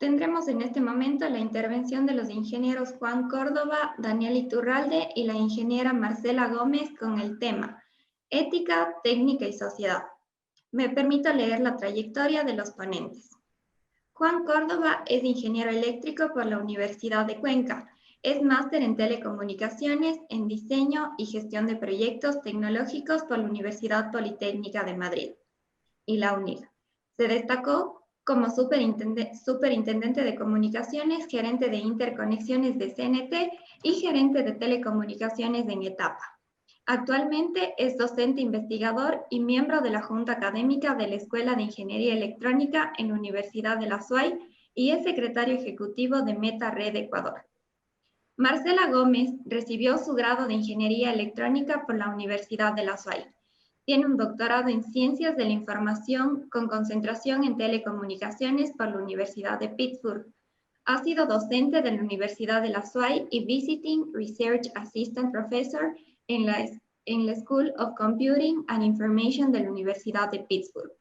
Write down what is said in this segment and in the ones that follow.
Tendremos en este momento la intervención de los ingenieros Juan Córdoba, Daniel Iturralde y la ingeniera Marcela Gómez con el tema Ética, Técnica y Sociedad. Me permito leer la trayectoria de los ponentes. Juan Córdoba es ingeniero eléctrico por la Universidad de Cuenca. Es máster en telecomunicaciones, en diseño y gestión de proyectos tecnológicos por la Universidad Politécnica de Madrid y la UNIR. Se destacó como superintendente de comunicaciones, gerente de interconexiones de CNT y gerente de telecomunicaciones en etapa. Actualmente es docente investigador y miembro de la Junta Académica de la Escuela de Ingeniería Electrónica en la Universidad de la SUAY y es secretario ejecutivo de Meta Red Ecuador. Marcela Gómez recibió su grado de Ingeniería Electrónica por la Universidad de la SUAY. Tiene un doctorado en Ciencias de la Información con concentración en Telecomunicaciones por la Universidad de Pittsburgh. Ha sido docente de la Universidad de la SUAY y Visiting Research Assistant Professor en la School of Computing and Information de la Universidad de Pittsburgh.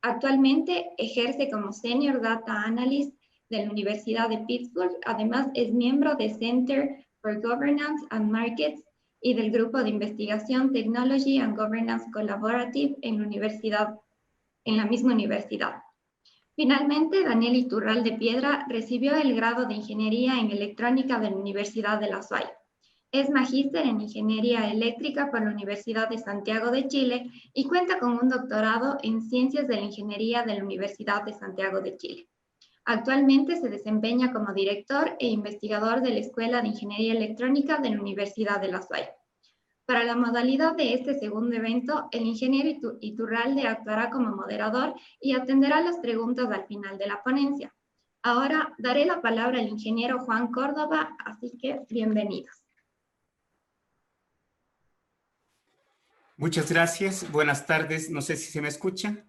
Actualmente ejerce como Senior Data Analyst de la Universidad de Pittsburgh. Además, es miembro de Center for Governance and Markets y del Grupo de Investigación Technology and Governance Collaborative en la misma universidad. Finalmente, Daniel Iturralde Piedra recibió el grado de Ingeniería en Electrónica de la Universidad de la SUAY. Es magíster en Ingeniería Eléctrica por la Universidad de Santiago de Chile y cuenta con un doctorado en Ciencias de la Ingeniería de la Universidad de Santiago de Chile. Actualmente se desempeña como director e investigador de la Escuela de Ingeniería Electrónica de la Universidad de la SUAY. Para la modalidad de este segundo evento, el ingeniero Iturralde actuará como moderador y atenderá las preguntas al final de la ponencia. Ahora daré la palabra al ingeniero Juan Córdoba, así que bienvenidos. Muchas gracias. Buenas tardes. No sé si se me escucha.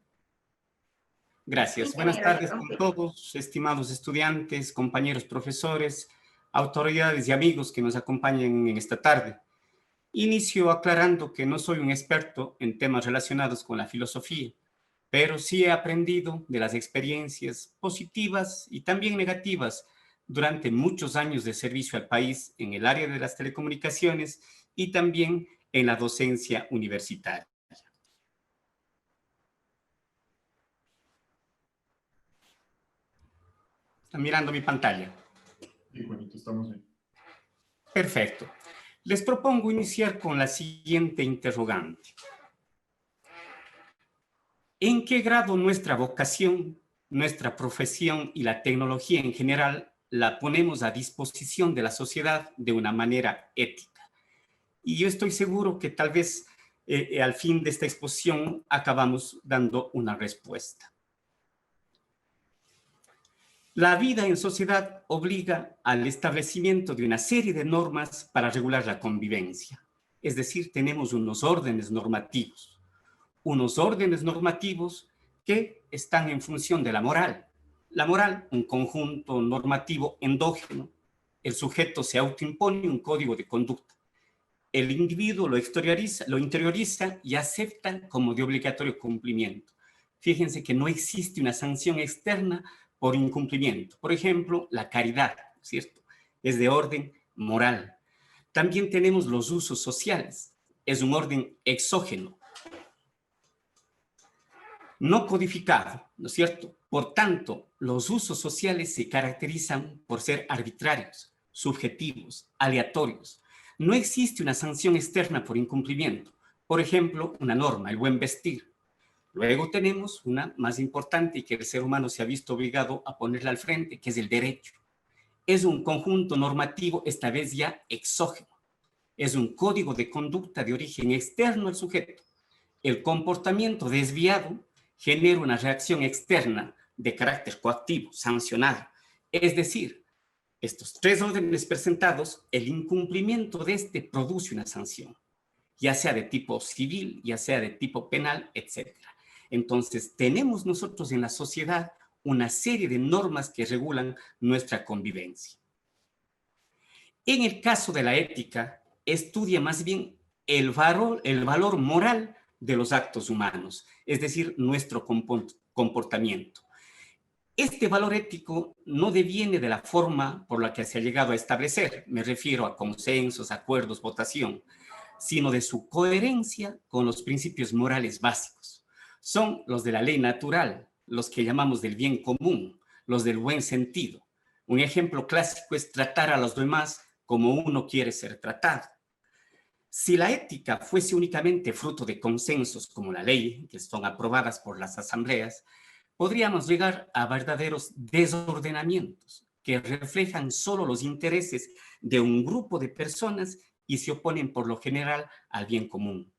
Gracias. Sí, Buenas tardes con todos, estimados estudiantes, compañeros profesores, autoridades y amigos que nos acompañan en esta tarde. Inicio aclarando que no soy un experto en temas relacionados con la filosofía, pero sí he aprendido de las experiencias positivas y también negativas durante muchos años de servicio al país en el área de las telecomunicaciones y también en la docencia universitaria. ¿Están mirando mi pantalla? Sí, Juanito, estamos bien. Perfecto. Les propongo iniciar con la siguiente interrogante. ¿En qué grado nuestra vocación, nuestra profesión y la tecnología en general la ponemos a disposición de la sociedad de una manera ética? Y yo estoy seguro que tal vez al fin de esta exposición acabamos dando una respuesta. La vida en sociedad obliga al establecimiento de una serie de normas para regular la convivencia. Es decir, tenemos unos órdenes normativos que están en función de la moral. La moral, un conjunto normativo endógeno. El sujeto se autoimpone un código de conducta. El individuo lo interioriza y acepta como de obligatorio cumplimiento. Fíjense que no existe una sanción externa por incumplimiento. Por ejemplo, la caridad, ¿cierto? Es de orden moral. También tenemos los usos sociales. Es un orden exógeno, no codificado, ¿no es cierto? Por tanto, los usos sociales se caracterizan por ser arbitrarios, subjetivos, aleatorios. No existe una sanción externa por incumplimiento. Por ejemplo, una norma, el buen vestir. Luego tenemos una más importante y que el ser humano se ha visto obligado a ponerla al frente, que es el derecho. Es un conjunto normativo, esta vez ya exógeno. Es un código de conducta de origen externo al sujeto. El comportamiento desviado genera una reacción externa de carácter coactivo, sancionado. Es decir, estos tres órdenes presentados, el incumplimiento de este produce una sanción, ya sea de tipo civil, ya sea de tipo penal, etc. Entonces, tenemos nosotros en la sociedad una serie de normas que regulan nuestra convivencia. En el caso de la ética, estudia más bien el valor moral de los actos humanos, es decir, nuestro comportamiento. Este valor ético no deviene de la forma por la que se ha llegado a establecer, me refiero a consensos, acuerdos, votación, sino de su coherencia con los principios morales básicos. Son los de la ley natural, los que llamamos del bien común, los del buen sentido. Un ejemplo clásico es tratar a los demás como uno quiere ser tratado. Si la ética fuese únicamente fruto de consensos como la ley, que son aprobadas por las asambleas, podríamos llegar a verdaderos desordenamientos que reflejan solo los intereses de un grupo de personas y se oponen por lo general al bien común.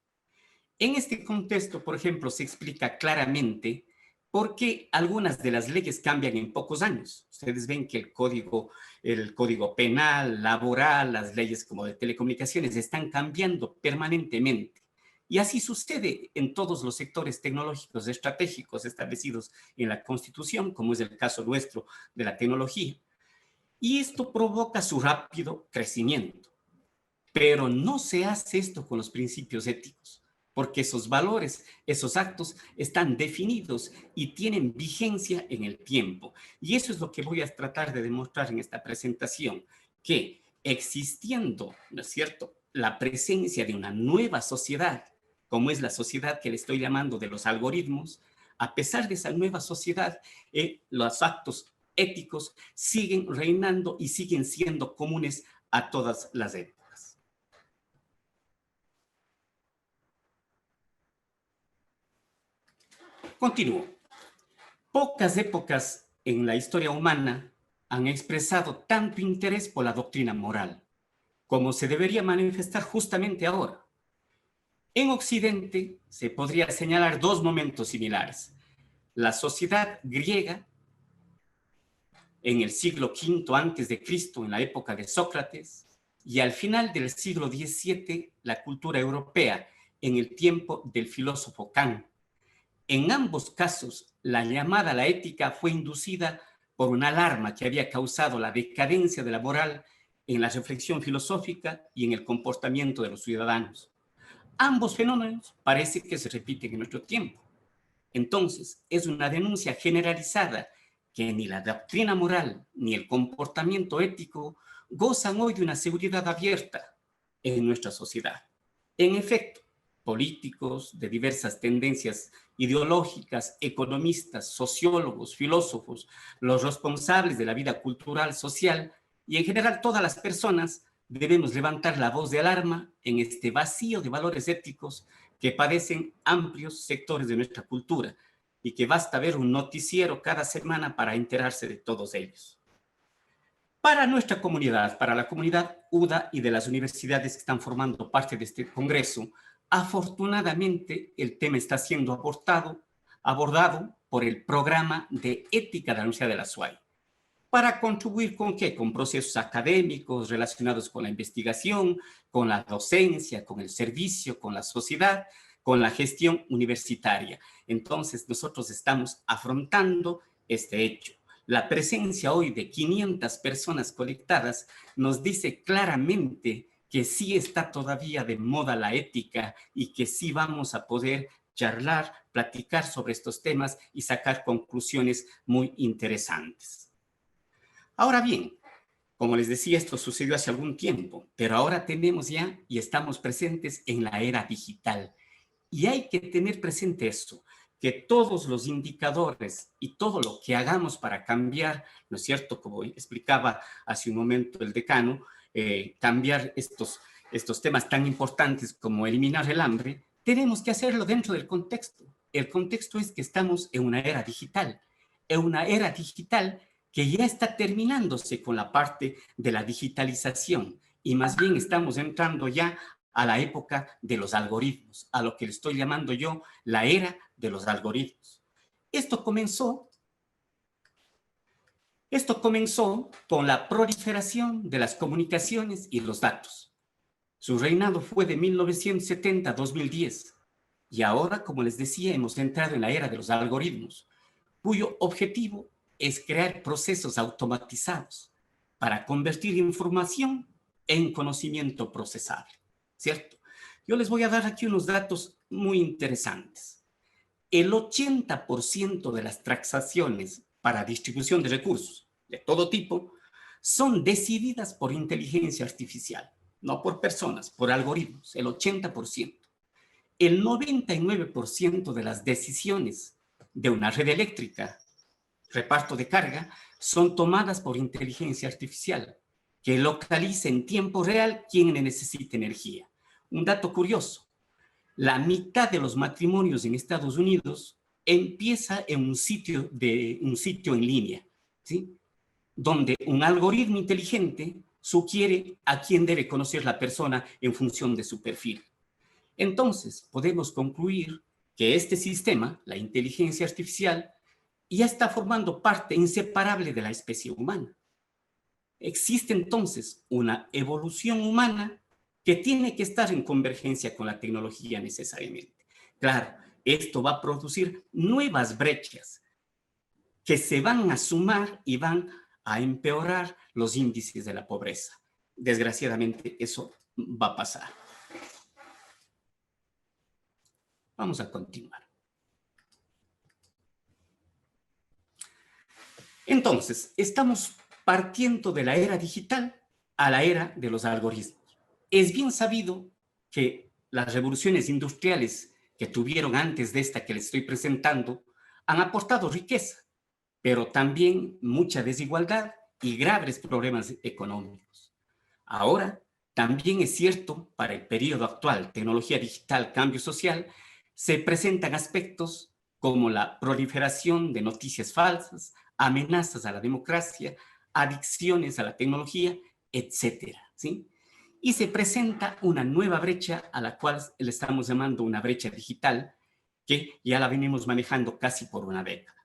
En este contexto, por ejemplo, se explica claramente por qué algunas de las leyes cambian en pocos años. Ustedes ven que el código penal, laboral, las leyes como de telecomunicaciones están cambiando permanentemente. Y así sucede en todos los sectores tecnológicos estratégicos establecidos en la Constitución, como es el caso nuestro de la tecnología. Y esto provoca su rápido crecimiento. Pero no se hace esto con los principios éticos, porque esos valores, esos actos están definidos y tienen vigencia en el tiempo. Y eso es lo que voy a tratar de demostrar en esta presentación, que existiendo, ¿no es cierto?, la presencia de una nueva sociedad, como es la sociedad que le estoy llamando de los algoritmos, a pesar de esa nueva sociedad, los actos éticos siguen reinando y siguen siendo comunes a todas las épocas. Continúo. Pocas épocas en la historia humana han expresado tanto interés por la doctrina moral, como se debería manifestar justamente ahora. En Occidente se podría señalar dos momentos similares. La sociedad griega en el siglo V antes de Cristo, en la época de Sócrates, y al final del siglo XVII, la cultura europea, en el tiempo del filósofo Kant. En ambos casos, la llamada a la ética fue inducida por una alarma que había causado la decadencia de la moral en la reflexión filosófica y en el comportamiento de los ciudadanos. Ambos fenómenos parece que se repiten en nuestro tiempo. Entonces, es una denuncia generalizada que ni la doctrina moral ni el comportamiento ético gozan hoy de una seguridad abierta en nuestra sociedad. En efecto, políticos de diversas tendencias ideológicas, economistas, sociólogos, filósofos, los responsables de la vida cultural, social y en general todas las personas debemos levantar la voz de alarma en este vacío de valores éticos que padecen amplios sectores de nuestra cultura y que basta ver un noticiero cada semana para enterarse de todos ellos. Para nuestra comunidad, para la comunidad UDA y de las universidades que están formando parte de este congreso, afortunadamente el tema está siendo abordado por el programa de ética de la Universidad de la SUAY. ¿Para contribuir con qué? Con procesos académicos relacionados con la investigación, con la docencia, con el servicio, con la sociedad, con la gestión universitaria. Entonces, nosotros estamos afrontando este hecho. La presencia hoy de 500 personas conectadas nos dice claramente que sí está todavía de moda la ética y que sí vamos a poder charlar, platicar sobre estos temas y sacar conclusiones muy interesantes. Ahora bien, como les decía, esto sucedió hace algún tiempo, pero ahora tenemos ya y estamos presentes en la era digital. Y hay que tener presente esto, que todos los indicadores y todo lo que hagamos para cambiar, ¿no es cierto? Como explicaba hace un momento el decano, cambiar estos temas tan importantes como eliminar el hambre, tenemos que hacerlo dentro del contexto. El contexto es que estamos en una era digital que ya está terminándose con la parte de la digitalización y más bien estamos entrando ya a la época de los algoritmos, a lo que le estoy llamando yo la era de los algoritmos. Esto comenzó con la proliferación de las comunicaciones y los datos. Su reinado fue de 1970 a 2010 y ahora, como les decía, hemos entrado en la era de los algoritmos, cuyo objetivo es crear procesos automatizados para convertir información en conocimiento procesable, ¿cierto? Yo les voy a dar aquí unos datos muy interesantes. El 80% de las transacciones para distribución de recursos de todo tipo son decididas por inteligencia artificial, no por personas, por algoritmos, el 80%. El 99% de las decisiones de una red eléctrica, reparto de carga, son tomadas por inteligencia artificial, que localiza en tiempo real quién necesita energía. Un dato curioso, la mitad de los matrimonios en Estados Unidos empieza en un sitio en línea, ¿sí? Donde un algoritmo inteligente sugiere a quién debe conocer la persona en función de su perfil. Entonces, podemos concluir que este sistema, la inteligencia artificial, ya está formando parte inseparable de la especie humana. Existe entonces una evolución humana que tiene que estar en convergencia con la tecnología necesariamente. Claro, esto va a producir nuevas brechas que se van a sumar y van a empeorar los índices de la pobreza. Desgraciadamente, eso va a pasar. Vamos a continuar. Entonces, estamos partiendo de la era digital a la era de los algoritmos. Es bien sabido que las revoluciones industriales que tuvieron antes de esta que les estoy presentando han aportado riqueza, pero también mucha desigualdad y graves problemas económicos. Ahora, también es cierto, para el periodo actual, tecnología digital, cambio social, se presentan aspectos como la proliferación de noticias falsas, amenazas a la democracia, adicciones a la tecnología, etcétera, ¿sí? Y se presenta una nueva brecha a la cual le estamos llamando una brecha digital, que ya la venimos manejando casi por una década.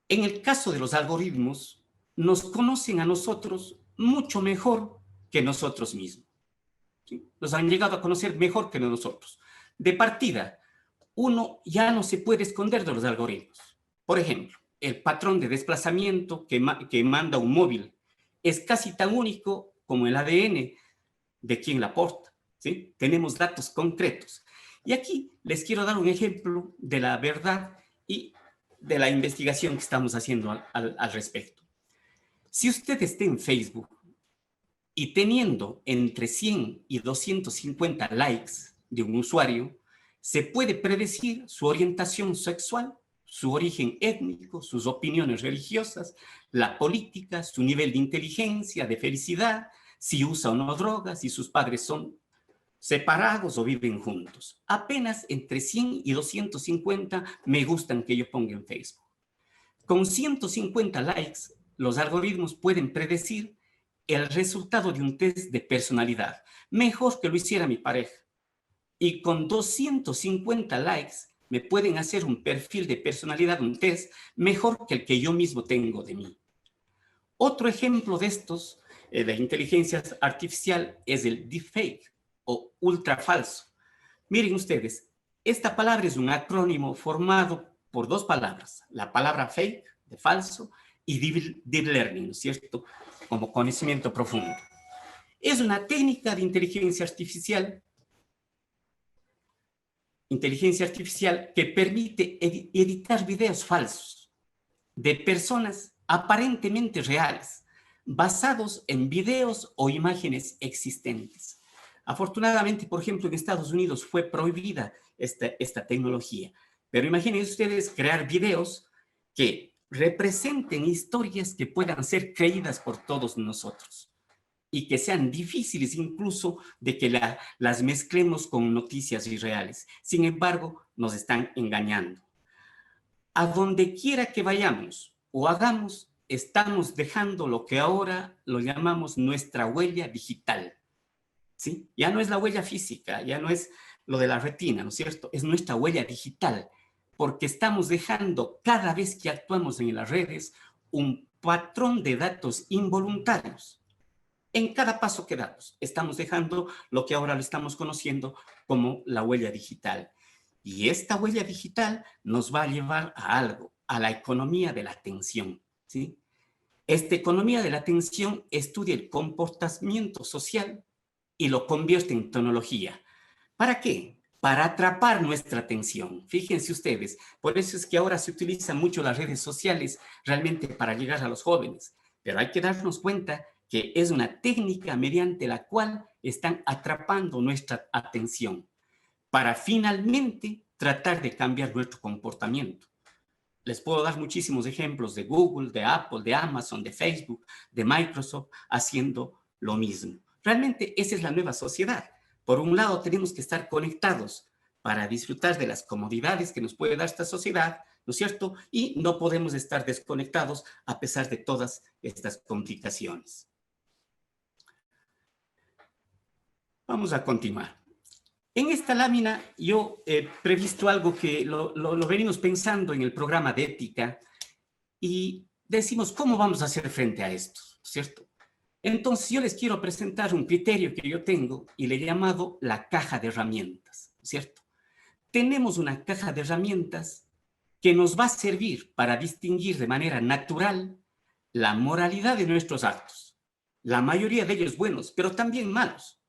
En el caso de los algoritmos, nos conocen a nosotros mucho mejor que nosotros mismos, ¿sí? Nos han llegado a conocer mejor que nosotros. De partida, uno ya no se puede esconder de los algoritmos. Por ejemplo, el patrón de desplazamiento que manda un móvil es casi tan único como el ADN de quien la porta, ¿sí? Tenemos datos concretos. Y aquí les quiero dar un ejemplo de la verdad y de la investigación que estamos haciendo al respecto. Si usted está en Facebook y teniendo entre 100 y 250 likes de un usuario, se puede predecir su orientación sexual, su origen étnico, sus opiniones religiosas, la política, su nivel de inteligencia, de felicidad, si usa o no drogas, si sus padres son separados o viven juntos. Apenas entre 100 y 250 me gustan que yo ponga en Facebook. Con 150 likes, los algoritmos pueden predecir el resultado de un test de personalidad, mejor que lo hiciera mi pareja. Y con 250 likes me pueden hacer un perfil de personalidad, un test, mejor que el que yo mismo tengo de mí. Otro ejemplo de estos, de inteligencia artificial, es el deepfake o ultra falso. Miren ustedes, esta palabra es un acrónimo formado por dos palabras, la palabra fake, de falso, y deep learning, ¿no es cierto?, como conocimiento profundo. Es una técnica de inteligencia artificial que permite editar videos falsos de personas aparentemente reales, basados en videos o imágenes existentes. Afortunadamente, por ejemplo, en Estados Unidos fue prohibida esta tecnología, pero imaginen ustedes crear videos que representen historias que puedan ser creídas por todos nosotros y que sean difíciles incluso de que las mezclemos con noticias irreales. Sin embargo, nos están engañando. A donde quiera que vayamos o hagamos, estamos dejando lo que ahora lo llamamos nuestra huella digital, ¿sí? Ya no es la huella física, ya no es lo de la retina, ¿no es cierto? Es nuestra huella digital, porque estamos dejando cada vez que actuamos en las redes un patrón de datos involuntarios. En cada paso que damos, estamos dejando lo que ahora lo estamos conociendo como la huella digital. Y esta huella digital nos va a llevar a algo, a la economía de la atención, ¿sí? Esta economía de la atención estudia el comportamiento social y lo convierte en tecnología. ¿Para qué? para atrapar nuestra atención. Fíjense ustedes, por eso es que ahora se utilizan mucho las redes sociales realmente para llegar a los jóvenes, pero hay que darnos cuenta que es una técnica mediante la cual están atrapando nuestra atención para finalmente tratar de cambiar nuestro comportamiento. Les puedo dar muchísimos ejemplos de Google, de Apple, de Amazon, de Facebook, de Microsoft, haciendo lo mismo. Realmente esa es la nueva sociedad. Por un lado, tenemos que estar conectados para disfrutar de las comodidades que nos puede dar esta sociedad, ¿no es cierto? Y no podemos estar desconectados a pesar de todas estas complicaciones. Vamos a continuar. En esta lámina yo he previsto algo que lo venimos pensando en el programa de ética y decimos, ¿cómo vamos a hacer frente a esto? ¿Cierto? Entonces yo les quiero presentar un criterio que yo tengo y le he llamado la caja de herramientas, ¿cierto? Tenemos una caja de herramientas que nos va a servir para distinguir de manera natural la moralidad de nuestros actos. La mayoría de ellos buenos, pero también malos,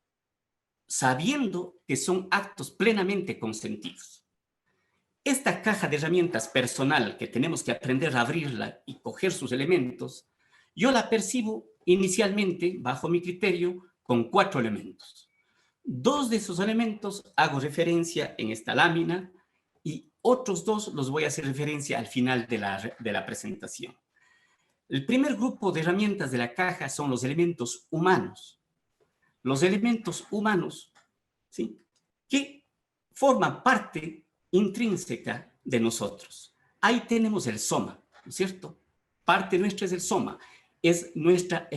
sabiendo que son actos plenamente consentidos. Esta caja de herramientas personal que tenemos que aprender a abrirla y coger sus elementos, yo la percibo inicialmente, bajo mi criterio, con 4 elementos. 2 de esos elementos hago referencia en esta lámina y otros 2 los voy a hacer referencia al final de la presentación. El primer grupo de herramientas de la caja son los elementos humanos. Los elementos humanos, ¿sí?, que forman parte intrínseca de nosotros. Ahí tenemos el soma, ¿no es cierto? Parte nuestra es el soma, es nuestra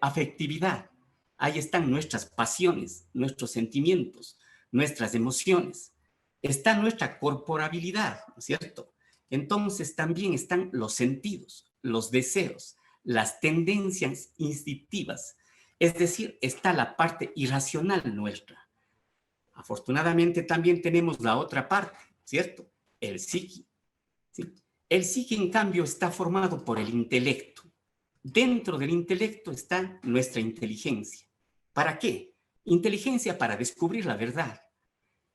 afectividad. Ahí están nuestras pasiones, nuestros sentimientos, nuestras emociones. Está nuestra corporabilidad, ¿no es cierto? Entonces también están los sentidos, los deseos, las tendencias instintivas. Es decir, está la parte irracional nuestra. Afortunadamente también tenemos la otra parte, ¿cierto? El psiqui. ¿Sí? El psiqui, en cambio, está formado por el intelecto. Dentro del intelecto está nuestra inteligencia. ¿Para qué? Inteligencia para descubrir la verdad.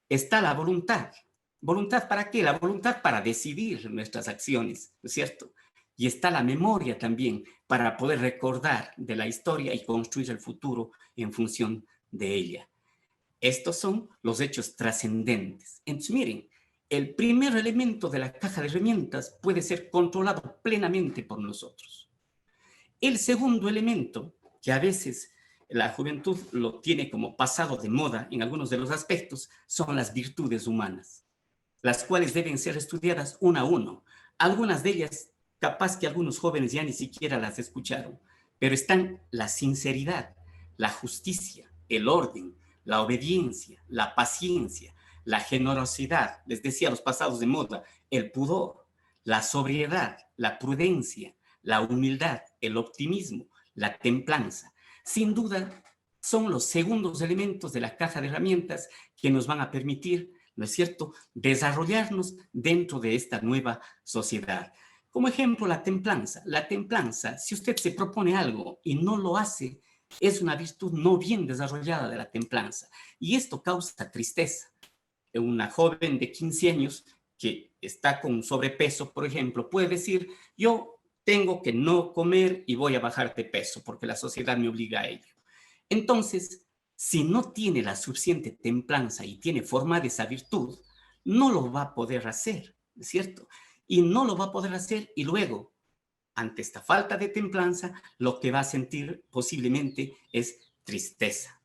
Está la voluntad. ¿Voluntad para qué? La voluntad para decidir nuestras acciones, ¿no es cierto? Y está la memoria también para poder recordar de la historia y construir el futuro en función de ella. Estos son los hechos trascendentes. Entonces, miren, el primer elemento de la caja de herramientas puede ser controlado plenamente por nosotros. El segundo elemento, que a veces la juventud lo tiene como pasado de moda en algunos de los aspectos, son las virtudes humanas, las cuales deben ser estudiadas uno a uno. Algunas de ellas, capaz que algunos jóvenes ya ni siquiera las escucharon, pero están la sinceridad, la justicia, el orden, la obediencia, la paciencia, la generosidad, les decía los pasados de moda, el pudor, la sobriedad, la prudencia, la humildad, el optimismo, la templanza. Sin duda, son los segundos elementos de la caja de herramientas que nos van a permitir, ¿no es cierto?, desarrollarnos dentro de esta nueva sociedad. Como ejemplo, la templanza. La templanza, si usted se propone algo y no lo hace, es una virtud no bien desarrollada de la templanza. Y esto causa tristeza. Una joven de 15 años que está con sobrepeso, por ejemplo, puede decir, yo tengo que no comer y voy a bajar de peso porque la sociedad me obliga a ello. Entonces, si no tiene la suficiente templanza y tiene formada esa virtud, no lo va a poder hacer, ¿no es cierto? Y no lo va a poder hacer y luego, ante esta falta de templanza, lo que va a sentir posiblemente es tristeza.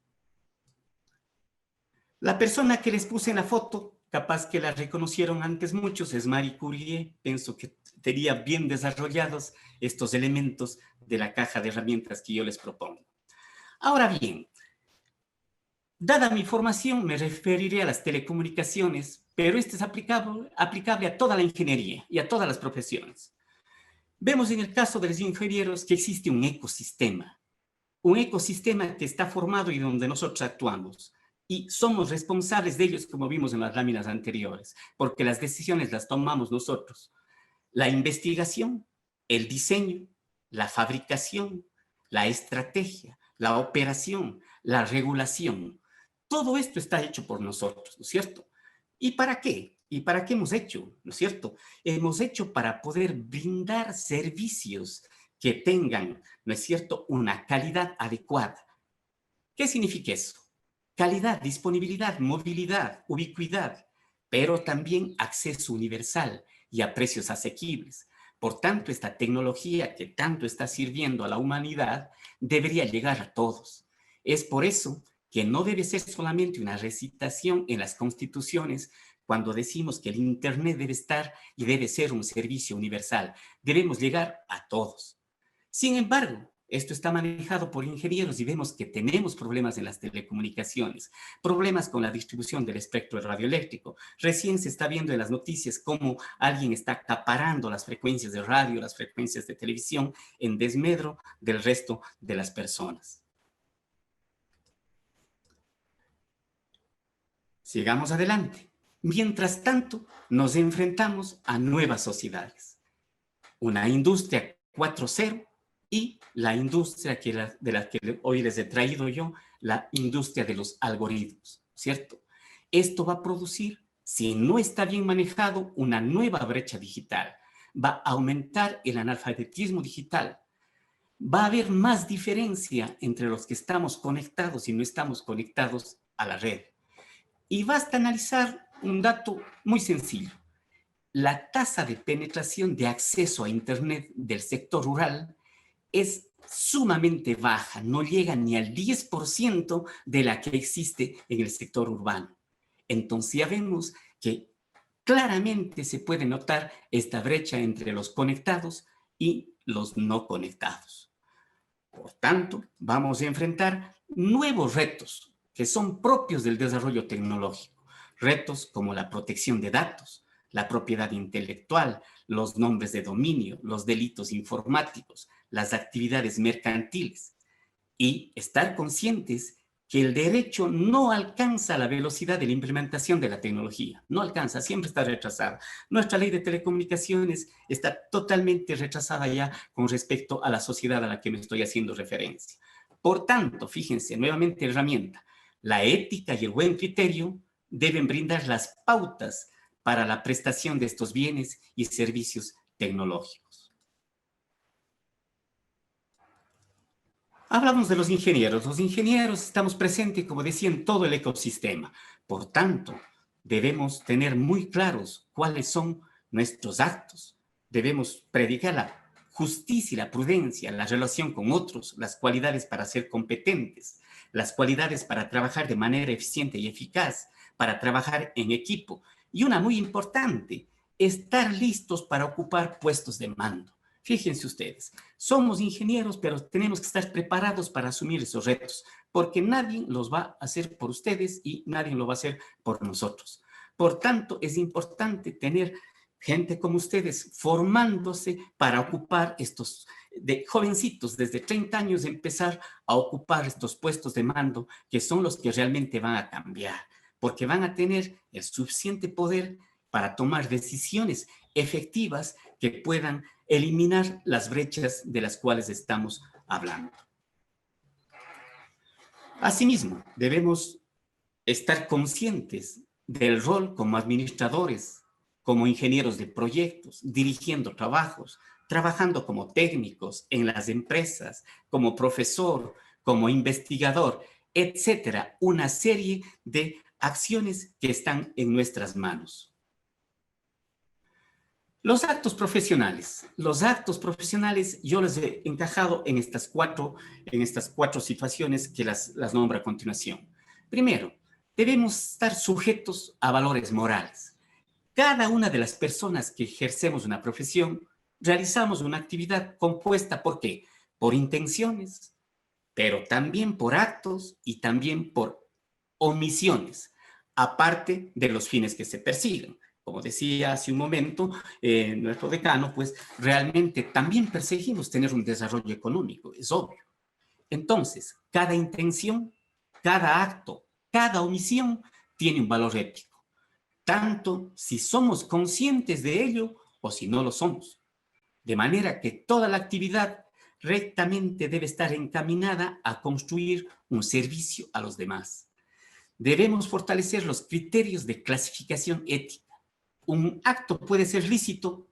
La persona que les puse en la foto, capaz que la reconocieron antes muchos, es Marie Curie. Pienso que tenía bien desarrollados estos elementos de la caja de herramientas que yo les propongo. Ahora bien, dada mi formación, me referiré a las telecomunicaciones, pero esto es aplicable a toda la ingeniería y a todas las profesiones. Vemos en el caso de los ingenieros que existe un ecosistema que está formado y donde nosotros actuamos. Y somos responsables de ellos, como vimos en las láminas anteriores, porque las decisiones las tomamos nosotros. La investigación, el diseño, la fabricación, la estrategia, la operación, la regulación, todo esto está hecho por nosotros, ¿no es cierto? ¿Y para qué? ¿Y para qué hemos hecho? ¿No es cierto? Hemos hecho para poder brindar servicios que tengan, ¿no es cierto?, una calidad adecuada. ¿Qué significa eso? Calidad, disponibilidad, movilidad, ubicuidad, pero también acceso universal y a precios asequibles. Por tanto, esta tecnología que tanto está sirviendo a la humanidad debería llegar a todos. Es por eso que no debe ser solamente una recitación en las constituciones cuando decimos que el Internet debe estar y debe ser un servicio universal. Debemos llegar a todos. Sin embargo, esto está manejado por ingenieros y vemos que tenemos problemas en las telecomunicaciones, problemas con la distribución del espectro radioeléctrico. Recién se está viendo en las noticias cómo alguien está acaparando las frecuencias de radio, las frecuencias de televisión, en desmedro del resto de las personas. Sigamos adelante. Mientras tanto, nos enfrentamos a nuevas sociedades. Una industria 4.0 y la industria de la que hoy les he traído yo, la industria de los algoritmos, ¿cierto? Esto va a producir, si no está bien manejado, una nueva brecha digital. Va a aumentar el analfabetismo digital. Va a haber más diferencia entre los que estamos conectados y no estamos conectados a la red. Y basta analizar un dato muy sencillo. La tasa de penetración de acceso a Internet del sector rural es sumamente baja, no llega ni al 10% de la que existe en el sector urbano. Entonces ya vemos que claramente se puede notar esta brecha entre los conectados y los no conectados. Por tanto, vamos a enfrentar nuevos retos que son propios del desarrollo tecnológico. Retos como la protección de datos, la propiedad intelectual, los nombres de dominio, los delitos informáticos, las actividades mercantiles. Y estar conscientes que el derecho no alcanza la velocidad de la implementación de la tecnología. No alcanza, siempre está retrasada. Nuestra ley de telecomunicaciones está totalmente retrasada ya con respecto a la sociedad a la que me estoy haciendo referencia. Por tanto, fíjense, nuevamente herramienta, la ética y el buen criterio deben brindar las pautas para la prestación de estos bienes y servicios tecnológicos. Hablamos de los ingenieros. Los ingenieros estamos presentes, como decía, en todo el ecosistema. Por tanto, debemos tener muy claros cuáles son nuestros actos. Debemos predicar la justicia y la prudencia, la relación con otros, las cualidades para ser competentes, las cualidades para trabajar de manera eficiente y eficaz, para trabajar en equipo. Y una muy importante, estar listos para ocupar puestos de mando. Fíjense ustedes, somos ingenieros, pero tenemos que estar preparados para asumir esos retos, porque nadie los va a hacer por ustedes y nadie lo va a hacer por nosotros. Por tanto, es importante tener gente como ustedes formándose para ocupar estos, de jovencitos, desde 30 años, empezar a ocupar estos puestos de mando, que son los que realmente van a cambiar, porque van a tener el suficiente poder para tomar decisiones efectivas que puedan eliminar las brechas de las cuales estamos hablando. Asimismo, debemos estar conscientes del rol como administradores, como ingenieros de proyectos, dirigiendo trabajos, trabajando como técnicos en las empresas, como profesor, como investigador, etcétera. Una serie de acciones que están en nuestras manos. Los actos profesionales yo les he encajado en estas cuatro situaciones que las nombro a continuación. Primero, debemos estar sujetos a valores morales. Cada una de las personas que ejercemos una profesión, realizamos una actividad compuesta ¿por qué? Por intenciones, pero también por actos y también por omisiones, aparte de los fines que se persiguen. Como decía hace un momento nuestro decano, pues realmente también perseguimos tener un desarrollo económico, es obvio. Entonces, cada intención, cada acto, cada omisión tiene un valor ético, tanto si somos conscientes de ello o si no lo somos. De manera que toda la actividad rectamente debe estar encaminada a construir un servicio a los demás. Debemos fortalecer los criterios de clasificación ética. Un acto puede ser lícito,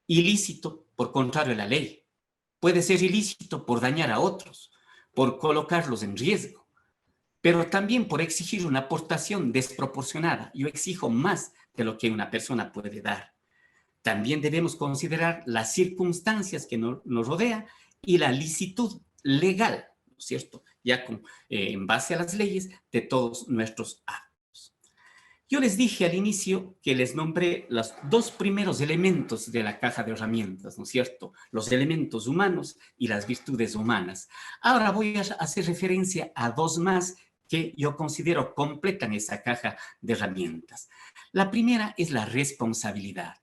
ilícito por contrario a la ley. Puede ser ilícito por dañar a otros, por colocarlos en riesgo, pero también por exigir una aportación desproporcionada. Yo exijo más de lo que una persona puede dar. También debemos considerar las circunstancias que nos rodean y la licitud legal, ¿no es cierto? Ya en base a las leyes de todos nuestros actos. Yo les dije al inicio que les nombré los dos primeros elementos de la caja de herramientas, ¿no es cierto? Los elementos humanos y las virtudes humanas. Ahora voy a hacer referencia a dos más que yo considero completan esa caja de herramientas. La primera es la responsabilidad.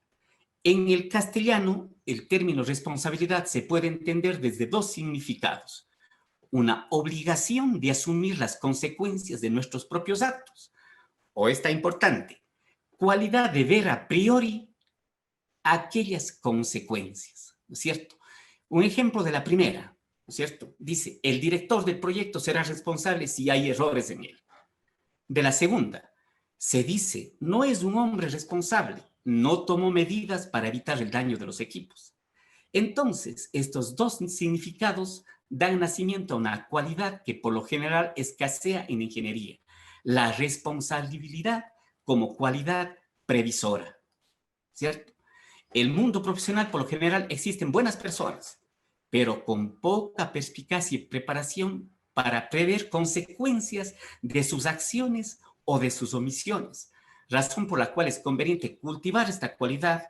En el castellano, el término responsabilidad se puede entender desde dos significados. Una obligación de asumir las consecuencias de nuestros propios actos. O esta importante, cualidad de ver a priori aquellas consecuencias, ¿no es cierto? Un ejemplo de la primera, ¿no es cierto? Dice, el director del proyecto será responsable si hay errores en él. De la segunda, se dice, no es un hombre responsable, no tomó medidas para evitar el daño de los equipos. Entonces, estos dos significados dan nacimiento a una cualidad que por lo general escasea en ingeniería, la responsabilidad como cualidad previsora, ¿cierto? El mundo profesional por lo general existen buenas personas, pero con poca perspicacia y preparación para prever consecuencias de sus acciones o de sus omisiones, razón por la cual es conveniente cultivar esta cualidad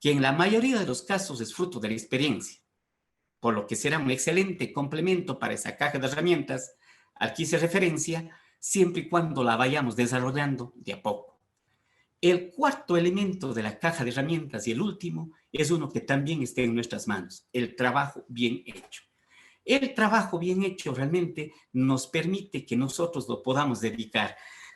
que en la mayoría de los casos es fruto de la experiencia, por lo que será un excelente complemento para esa caja de herramientas al que hice referencia, siempre y cuando la vayamos desarrollando de a poco. El cuarto elemento de la caja de herramientas y el último es uno que también está en nuestras manos, el trabajo bien hecho. El trabajo bien hecho realmente nos permite que nosotros lo podamos dedicar.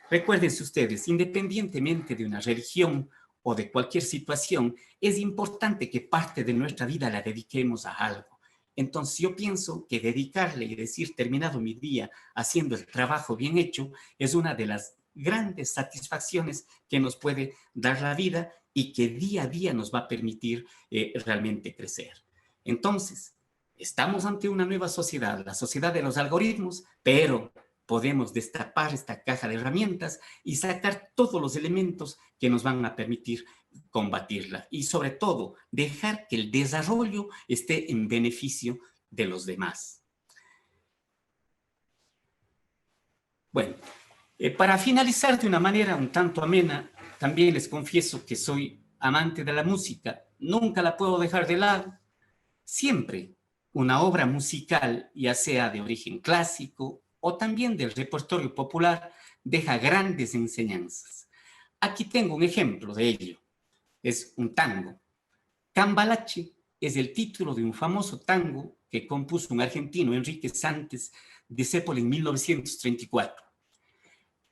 Recuérdense ustedes, independientemente de una religión o de cualquier situación, es importante que parte de nuestra vida la dediquemos a algo. Entonces yo pienso que dedicarle y decir terminado mi día haciendo el trabajo bien hecho es una de las grandes satisfacciones que nos puede dar la vida y que día a día nos va a permitir realmente crecer. Entonces, estamos ante una nueva sociedad, la sociedad de los algoritmos, pero podemos destapar esta caja de herramientas y sacar todos los elementos que nos van a permitir combatirla y sobre todo dejar que el desarrollo esté en beneficio de los demás. Bueno, para finalizar de una manera un tanto amena, también les confieso que soy amante de la música, nunca la puedo dejar de lado. Siempre una obra musical, ya sea de origen clásico o también del repertorio popular, deja grandes enseñanzas. Aquí tengo un ejemplo de ello. Es un tango. Cambalache es el título de un famoso tango que compuso un argentino, Enrique Santos Discépolo, en 1934.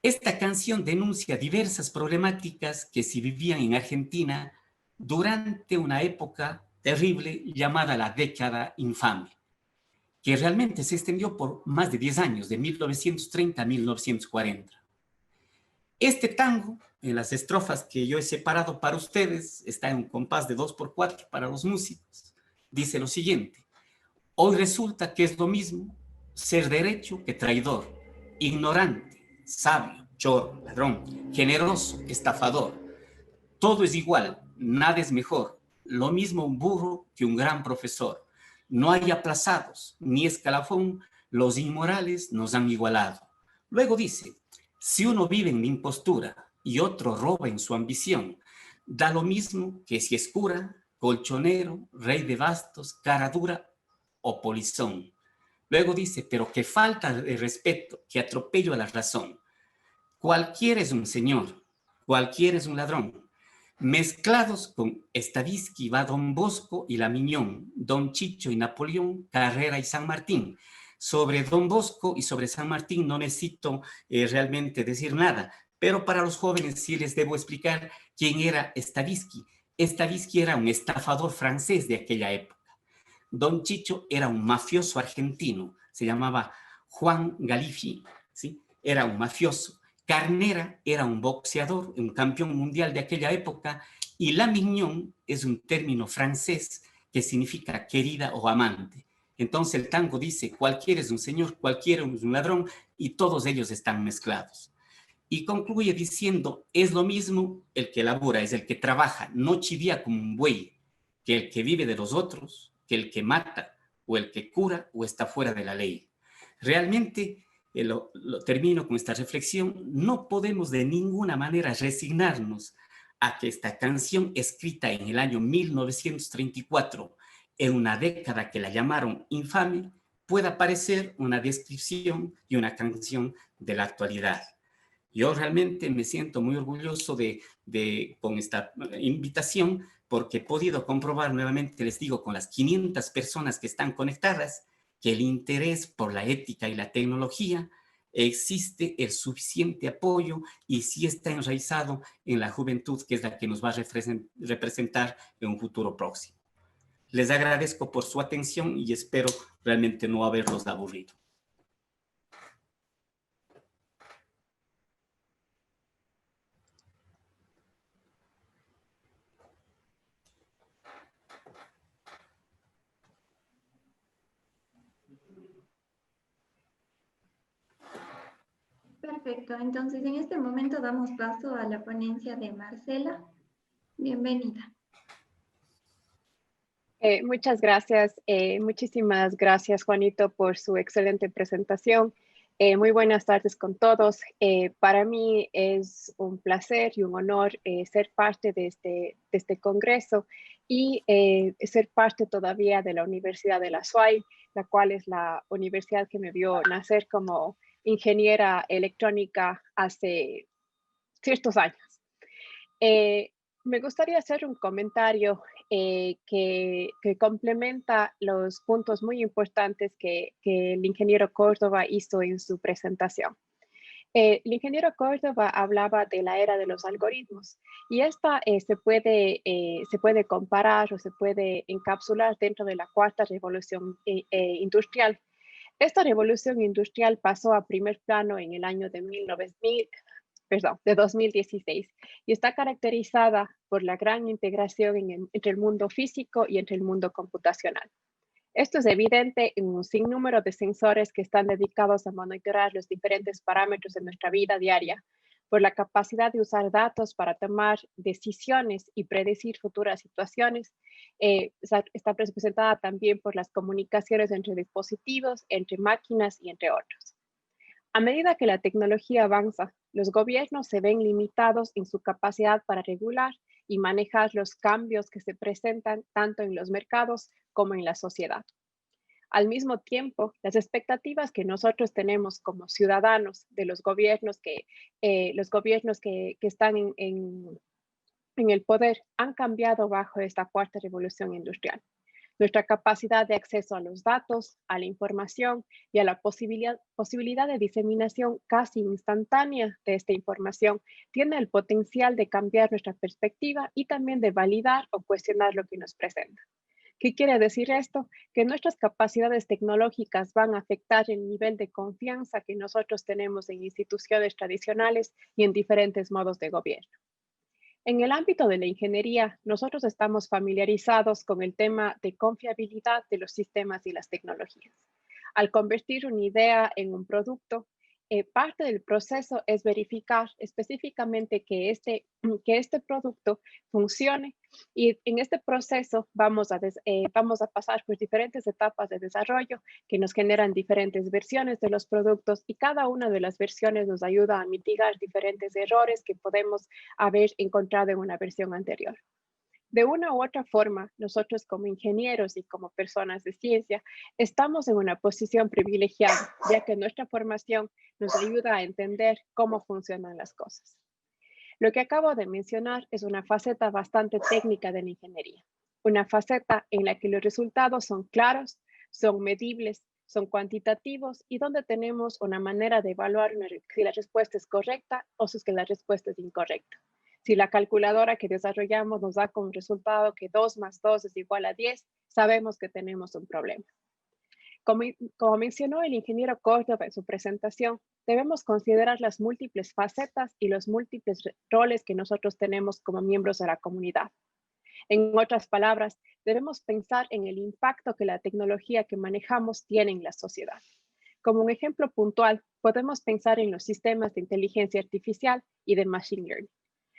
Esta canción denuncia diversas problemáticas que se vivían en Argentina durante una época terrible llamada la década infame, que realmente se extendió por más de 10 años, de 1930 a 1940. Este tango, en las estrofas que yo he separado para ustedes, está en un compás de 2x4 para los músicos. Dice lo siguiente: hoy resulta que es lo mismo ser derecho que traidor, ignorante, sabio, chorro, ladrón, generoso, estafador. Todo es igual, nada es mejor. Lo mismo un burro que un gran profesor. No hay aplazados, ni escalafón, los inmorales nos han igualado. Luego dice, si uno vive en la impostura y otro roba en su ambición, da lo mismo que si es cura, colchonero, rey de bastos, cara dura o polizón. Luego dice, pero que falta de respeto, que atropello a la razón. Cualquiera es un señor, cualquiera es un ladrón. Mezclados con Stavisky va Don Bosco y la Miñón, Don Chicho y Napoleón, Carrera y San Martín. Sobre Don Bosco y sobre San Martín no necesito realmente decir nada, pero para los jóvenes sí les debo explicar quién era Stavisky. Stavisky era un estafador francés de aquella época. Don Chicho era un mafioso argentino, se llamaba Juan Galifi, ¿sí? Era un mafioso. Carnera era un boxeador, un campeón mundial de aquella época, y la mignon es un término francés que significa querida o amante. Entonces el tango dice, cualquiera es un señor, cualquiera es un ladrón, y todos ellos están mezclados. Y concluye diciendo, es lo mismo el que labora, es el que trabaja, noche y día como un buey, que el que vive de los otros, que el que mata, o el que cura, o está fuera de la ley. Realmente, lo termino con esta reflexión, no podemos de ninguna manera resignarnos a que esta canción, escrita en el año 1934, en una década que la llamaron infame, pueda parecer una descripción y una canción de la actualidad. Yo realmente me siento muy orgulloso con esta invitación porque he podido comprobar nuevamente, les digo, con las 500 personas que están conectadas, que el interés por la ética y la tecnología existe el suficiente apoyo y sí está enraizado en la juventud, que es la que nos va a representar en un futuro próximo. Les agradezco por su atención y espero realmente no haberlos aburrido. Perfecto, entonces en este momento damos paso a la ponencia de Marcela. Bienvenida. Muchas gracias. Muchísimas gracias, Juanito, por su excelente presentación. Muy buenas tardes con todos. Para mí es un placer y un honor ser parte de este congreso y ser parte todavía de la Universidad de la SUAY, la cual es la universidad que me vio nacer como ingeniera electrónica hace ciertos años. Me gustaría hacer un comentario que complementa los puntos muy importantes que el ingeniero Córdoba hizo en su presentación. El ingeniero Córdoba hablaba de la era de los algoritmos y esta se puede comparar o se puede encapsular dentro de la cuarta revolución industrial. Esta revolución industrial pasó a primer plano en el año de 2016 y está caracterizada por la gran integración entre el mundo físico y entre el mundo computacional. Esto es evidente en un sinnúmero de sensores que están dedicados a monitorar los diferentes parámetros de nuestra vida diaria, por la capacidad de usar datos para tomar decisiones y predecir futuras situaciones. Está representada también por las comunicaciones entre dispositivos, entre máquinas y entre otros. A medida que la tecnología avanza, los gobiernos se ven limitados en su capacidad para regular y manejar los cambios que se presentan tanto en los mercados como en la sociedad. Al mismo tiempo, las expectativas que nosotros tenemos como ciudadanos de los gobiernos que están en el poder han cambiado bajo esta cuarta revolución industrial. Nuestra capacidad de acceso a los datos, a la información y a la posibilidad de diseminación casi instantánea de esta información tiene el potencial de cambiar nuestra perspectiva y también de validar o cuestionar lo que nos presenta. ¿Qué quiere decir esto? Que nuestras capacidades tecnológicas van a afectar el nivel de confianza que nosotros tenemos en instituciones tradicionales y en diferentes modos de gobierno. En el ámbito de la ingeniería, nosotros estamos familiarizados con el tema de confiabilidad de los sistemas y las tecnologías. Al convertir una idea en un producto, parte del proceso es verificar específicamente que este producto funcione y en este proceso vamos a pasar por diferentes etapas de desarrollo que nos generan diferentes versiones de los productos y cada una de las versiones nos ayuda a mitigar diferentes errores que podemos haber encontrado en una versión anterior. De una u otra forma, nosotros como ingenieros y como personas de ciencia, estamos en una posición privilegiada, ya que nuestra formación nos ayuda a entender cómo funcionan las cosas. Lo que acabo de mencionar es una faceta bastante técnica de la ingeniería, una faceta en la que los resultados son claros, son medibles, son cuantitativos y donde tenemos una manera de evaluar si la respuesta es correcta o si es que la respuesta es incorrecta. Si la calculadora que desarrollamos nos da como resultado que 2 más 2 es igual a 10, sabemos que tenemos un problema. Como mencionó el ingeniero Córdoba en su presentación, debemos considerar las múltiples facetas y los múltiples roles que nosotros tenemos como miembros de la comunidad. En otras palabras, debemos pensar en el impacto que la tecnología que manejamos tiene en la sociedad. Como un ejemplo puntual, podemos pensar en los sistemas de inteligencia artificial y de machine learning.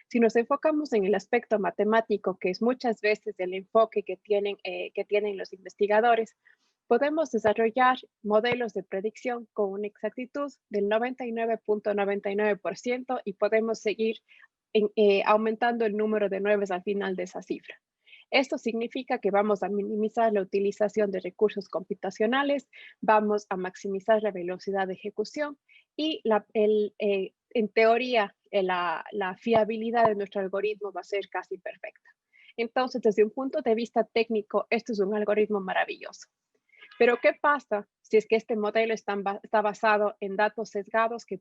Si nos enfocamos en el aspecto matemático, que es muchas veces el enfoque que tienen los investigadores, podemos desarrollar modelos de predicción con una exactitud del 99.99% y podemos seguir aumentando el número de 9 al final de esa cifra. Esto significa que vamos a minimizar la utilización de recursos computacionales, vamos a maximizar la velocidad de ejecución y en teoría la fiabilidad de nuestro algoritmo va a ser casi perfecta. Entonces, desde un punto de vista técnico, esto es un algoritmo maravilloso. Pero, ¿qué pasa si es que este modelo está basado en datos sesgados que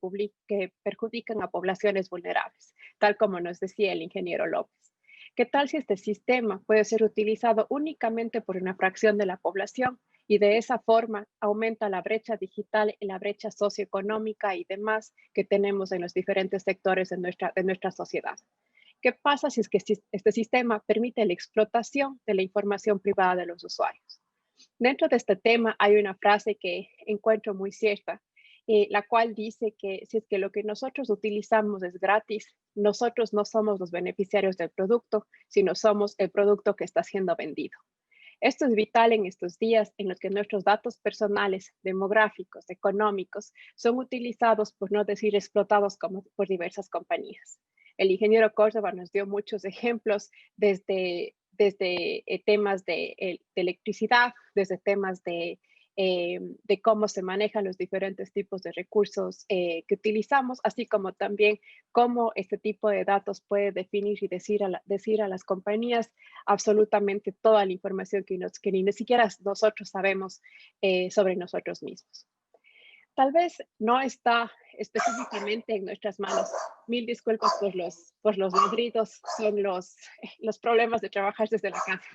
perjudican a poblaciones vulnerables, tal como nos decía el ingeniero López? ¿Qué tal si este sistema puede ser utilizado únicamente por una fracción de la población y de esa forma aumenta la brecha digital y la brecha socioeconómica y demás que tenemos en los diferentes sectores de nuestra sociedad? ¿Qué pasa si es que este sistema permite la explotación de la información privada de los usuarios? Dentro de este tema hay una frase que encuentro muy cierta, la cual dice que si es que lo que nosotros utilizamos es gratis, nosotros no somos los beneficiarios del producto, sino somos el producto que está siendo vendido. Esto es vital en estos días en los que nuestros datos personales, demográficos, económicos, son utilizados, por no decir explotados por diversas compañías. El ingeniero Córdoba nos dio muchos ejemplos desde temas de electricidad, desde temas de cómo se manejan los diferentes tipos de recursos que utilizamos, así como también cómo este tipo de datos puede definir y decir a las compañías absolutamente toda la información que ni siquiera nosotros sabemos sobre nosotros mismos. Tal vez no está específicamente en nuestras manos. Mil disculpas por los ladridos, son los problemas de trabajar desde la casa.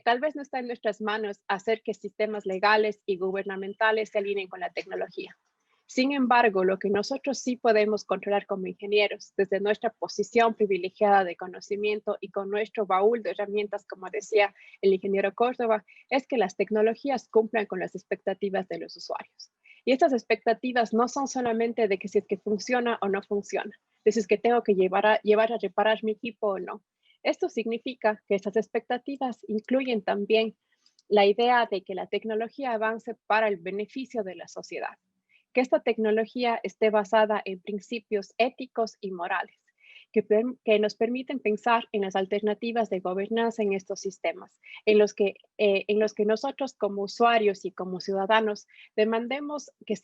Tal vez no está en nuestras manos hacer que sistemas legales y gubernamentales se alineen con la tecnología. Sin embargo, lo que nosotros sí podemos controlar como ingenieros, desde nuestra posición privilegiada de conocimiento y con nuestro baúl de herramientas, como decía el ingeniero Córdoba, es que las tecnologías cumplan con las expectativas de los usuarios. Y estas expectativas no son solamente de que si es que funciona o no funciona, de si es que tengo que llevar a reparar mi equipo o no. Esto significa que estas expectativas incluyen también la idea de que la tecnología avance para el beneficio de la sociedad, que esta tecnología esté basada en principios éticos y morales, que nos permiten pensar en las alternativas de gobernanza en estos sistemas, en los que nosotros como usuarios y como ciudadanos demandemos que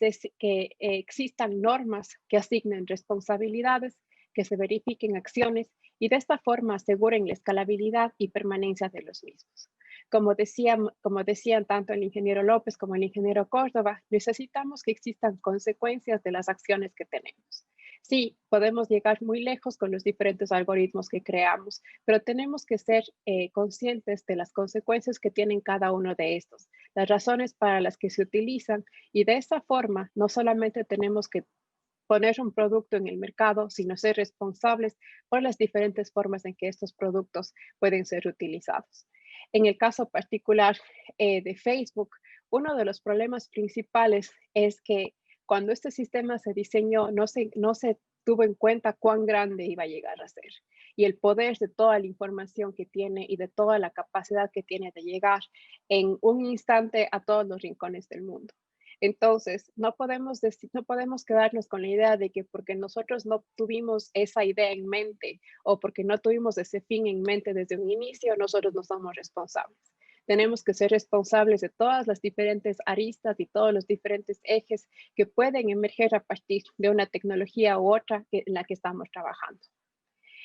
existan normas que asignen responsabilidades, que se verifiquen acciones y de esta forma aseguren la escalabilidad y permanencia de los mismos. Como decían tanto el ingeniero López como el ingeniero Córdoba, necesitamos que existan consecuencias de las acciones que tenemos. Sí, podemos llegar muy lejos con los diferentes algoritmos que creamos, pero tenemos que ser conscientes de las consecuencias que tienen cada uno de estos, las razones para las que se utilizan y de esa forma no solamente tenemos que poner un producto en el mercado, sino ser responsables por las diferentes formas en que estos productos pueden ser utilizados. En el caso particular de Facebook, uno de los problemas principales es que cuando este sistema se diseñó, no se tuvo en cuenta cuán grande iba a llegar a ser y el poder de toda la información que tiene y de toda la capacidad que tiene de llegar en un instante a todos los rincones del mundo. Entonces, no podemos quedarnos con la idea de que porque nosotros no tuvimos esa idea en mente o porque no tuvimos ese fin en mente desde un inicio, nosotros no somos responsables. Tenemos que ser responsables de todas las diferentes aristas y todos los diferentes ejes que pueden emerger a partir de una tecnología u otra en la que estamos trabajando.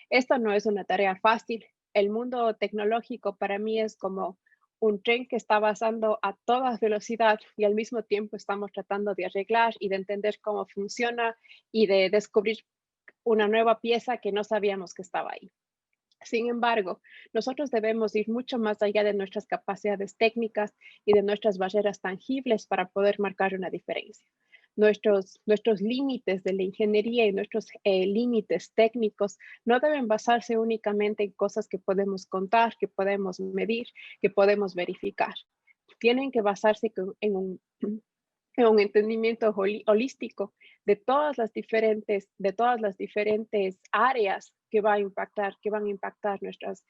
Esto no es una tarea fácil. El mundo tecnológico para mí es como un tren que está avanzando a toda velocidad y al mismo tiempo estamos tratando de arreglar y de entender cómo funciona y de descubrir una nueva pieza que no sabíamos que estaba ahí. Sin embargo, nosotros debemos ir mucho más allá de nuestras capacidades técnicas y de nuestras barreras tangibles para poder marcar una diferencia. Nuestros límites de la ingeniería y nuestros límites técnicos no deben basarse únicamente en cosas que podemos contar, que podemos medir, que podemos verificar. Tienen que basarse en un entendimiento holístico de todas las diferentes áreas que van a impactar nuestras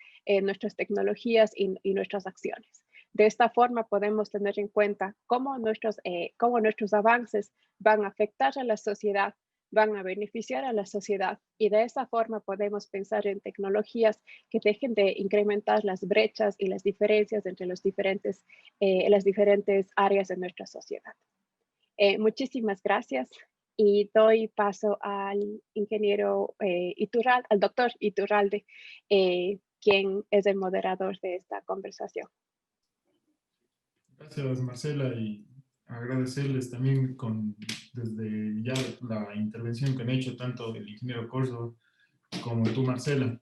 tecnologías y nuestras acciones. De esta forma podemos tener en cuenta cómo nuestros avances van a afectar a la sociedad, van a beneficiar a la sociedad, y de esa forma podemos pensar en tecnologías que dejen de incrementar las brechas y las diferencias entre las diferentes áreas de nuestra sociedad. Muchísimas gracias y doy paso al ingeniero al doctor Iturralde, quien es el moderador de esta conversación. Gracias, Marcela, y agradecerles también desde ya la intervención que han hecho tanto el ingeniero Córdoba como tú, Marcela.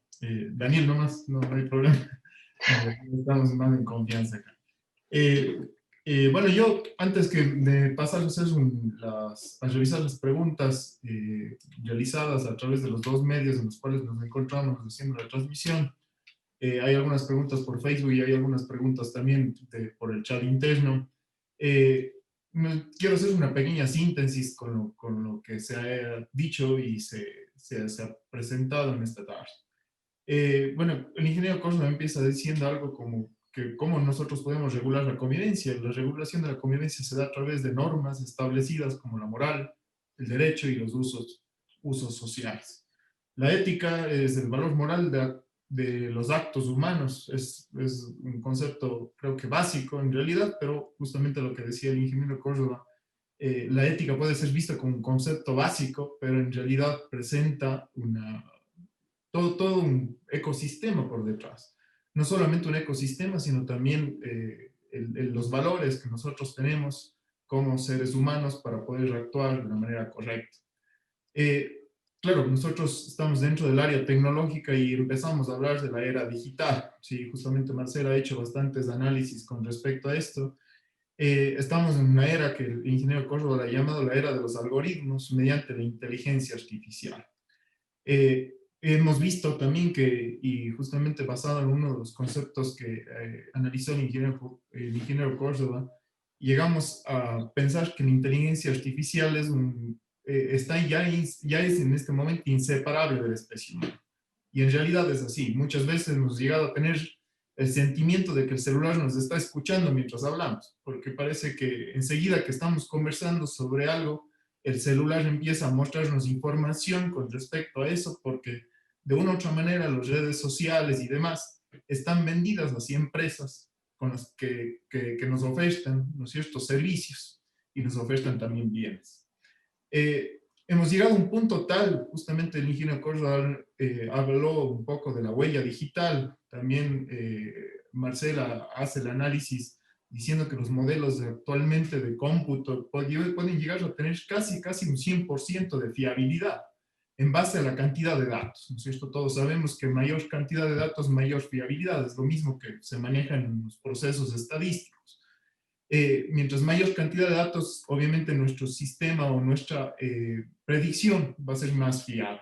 Daniel, no hay problema. Estamos más en confianza acá. Bueno, yo antes de pasar a hacer a revisar las preguntas realizadas a través de los dos medios en los cuales nos encontramos haciendo la transmisión, hay algunas preguntas por Facebook y hay algunas preguntas también por el chat interno. Quiero hacer una pequeña síntesis con lo que se ha dicho y se ha presentado en esta tarde. Bueno, el ingeniero Córdoba empieza diciendo algo como que cómo nosotros podemos regular la convivencia. La regulación de la convivencia se da a través de normas establecidas como la moral, el derecho y los usos sociales. La ética es el valor moral de los actos humanos. Es un concepto, creo que básico en realidad, pero justamente lo que decía el ingeniero Córdoba, la ética puede ser vista como un concepto básico, pero en realidad presenta todo un ecosistema por detrás. No solamente un ecosistema, sino también los valores que nosotros tenemos como seres humanos para poder actuar de una manera correcta. Claro, nosotros estamos dentro del área tecnológica y empezamos a hablar de la era digital. Sí, justamente Marcela ha hecho bastantes análisis con respecto a esto. Estamos en una era que el ingeniero Córdoba ha llamado la era de los algoritmos mediante la inteligencia artificial. Hemos visto también y justamente basado en uno de los conceptos que analizó el ingeniero Córdoba, llegamos a pensar que la inteligencia artificial ya es en este momento inseparable de la especie humana. Y en realidad es así. Muchas veces hemos llegado a tener el sentimiento de que el celular nos está escuchando mientras hablamos, porque parece que enseguida que estamos conversando sobre algo, el celular empieza a mostrarnos información con respecto a eso, porque de una u otra manera las redes sociales y demás están vendidas hacia empresas con las que nos ofertan, ¿no es cierto?, servicios, y nos ofertan también bienes. Hemos llegado a un punto tal, justamente el ingeniero Córdoba habló un poco de la huella digital, también Marcela hace el análisis diciendo que los modelos actualmente de cómputo pueden llegar a tener casi un 100% de fiabilidad en base a la cantidad de datos, ¿no es cierto? Todos sabemos que mayor cantidad de datos, mayor fiabilidad, es lo mismo que se maneja en los procesos estadísticos. Mientras mayor cantidad de datos, obviamente nuestro sistema o nuestra predicción va a ser más fiable.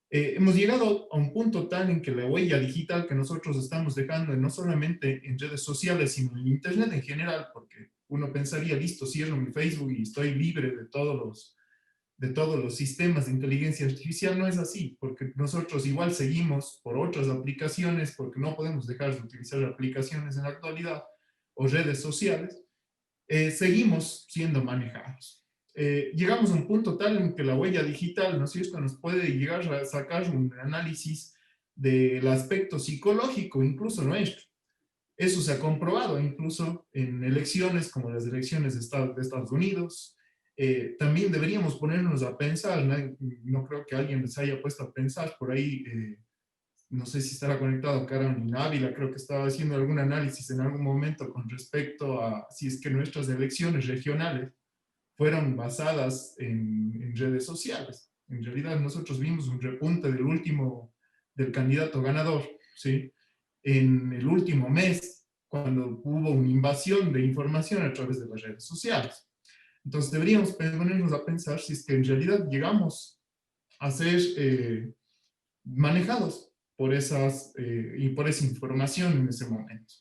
Hemos llegado a un punto tal en que la huella digital que nosotros estamos dejando, no solamente en redes sociales, sino en Internet en general, porque uno pensaría, listo, cierro mi Facebook y estoy libre de todos los sistemas de inteligencia artificial. No es así, porque nosotros igual seguimos por otras aplicaciones, porque no podemos dejar de utilizar aplicaciones en la actualidad o redes sociales, seguimos siendo manejados. Llegamos a un punto tal en que la huella digital, ¿no es cierto?, nos puede llegar a sacar un análisis del aspecto psicológico, incluso nuestro. Eso se ha comprobado incluso en elecciones como las elecciones de Estados Unidos. También deberíamos ponernos a pensar, no creo que alguien se haya puesto a pensar por ahí, no sé si estará conectado Karen Ávila, creo que estaba haciendo algún análisis en algún momento con respecto a si es que nuestras elecciones regionales fueron basadas en redes sociales. En realidad nosotros vimos un repunte del candidato ganador ¿sí? En el último mes, cuando hubo una invasión de información a través de las redes sociales. Entonces deberíamos ponernos a pensar si es que en realidad llegamos a ser manejados por y por esa información en ese momento.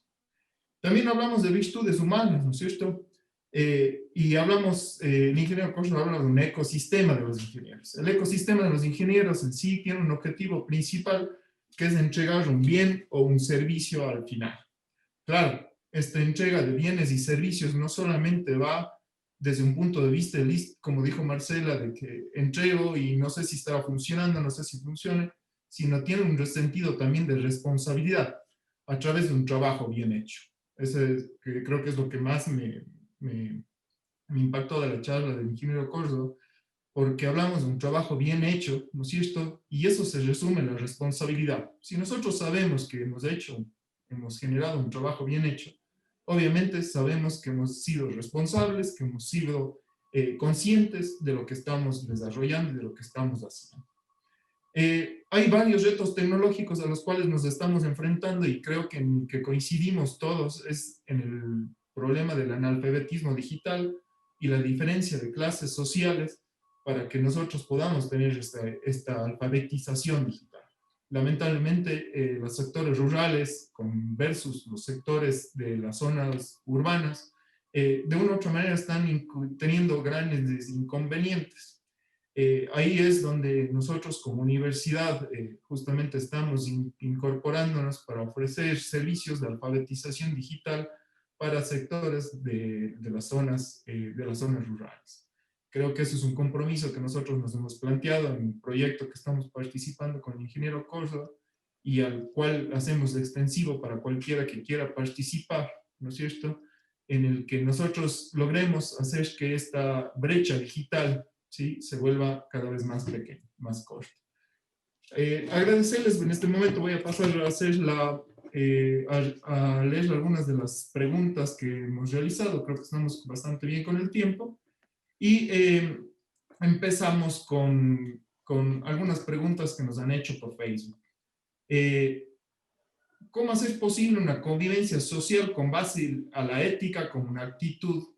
También hablamos de virtudes humanas, ¿no es cierto? Y hablamos, el ingeniero Corso habla de un ecosistema de los ingenieros. El ecosistema de los ingenieros en sí tiene un objetivo principal, que es entregar un bien o un servicio al final. Claro, esta entrega de bienes y servicios no solamente va desde un punto de vista, como dijo Marcela, de que entrego y no sé si está funcionando, no sé si funciona, sino tiene un sentido también de responsabilidad a través de un trabajo bien hecho. Que creo que es lo que más me impactó de la charla del ingeniero Corso, porque hablamos de un trabajo bien hecho, ¿no es cierto? Y eso se resume en la responsabilidad. Si nosotros sabemos que hemos generado un trabajo bien hecho, obviamente sabemos que hemos sido responsables, que hemos sido conscientes de lo que estamos desarrollando y de lo que estamos haciendo. Hay varios retos tecnológicos a los cuales nos estamos enfrentando y creo que coincidimos todos es en el problema del analfabetismo digital y la diferencia de clases sociales para que nosotros podamos tener esta alfabetización digital. Lamentablemente, los sectores rurales versus los sectores de las zonas urbanas, de una u otra manera están teniendo grandes inconvenientes. Ahí es donde nosotros como universidad justamente estamos incorporándonos para ofrecer servicios de alfabetización digital para sectores de las zonas rurales. Creo que eso es un compromiso que nosotros nos hemos planteado en un proyecto que estamos participando con el ingeniero Corso y al cual hacemos extensivo para cualquiera que quiera participar, ¿no es cierto? En el que nosotros logremos hacer que esta brecha digital, ¿sí?, se vuelva cada vez más pequeña, más corta. Agradecerles, en este momento voy a pasar a hacer a leer algunas de las preguntas que hemos realizado. Creo que estamos bastante bien con el tiempo. Y empezamos con algunas preguntas que nos han hecho por Facebook. ¿Cómo hacer posible una convivencia social con base a la ética como una actitud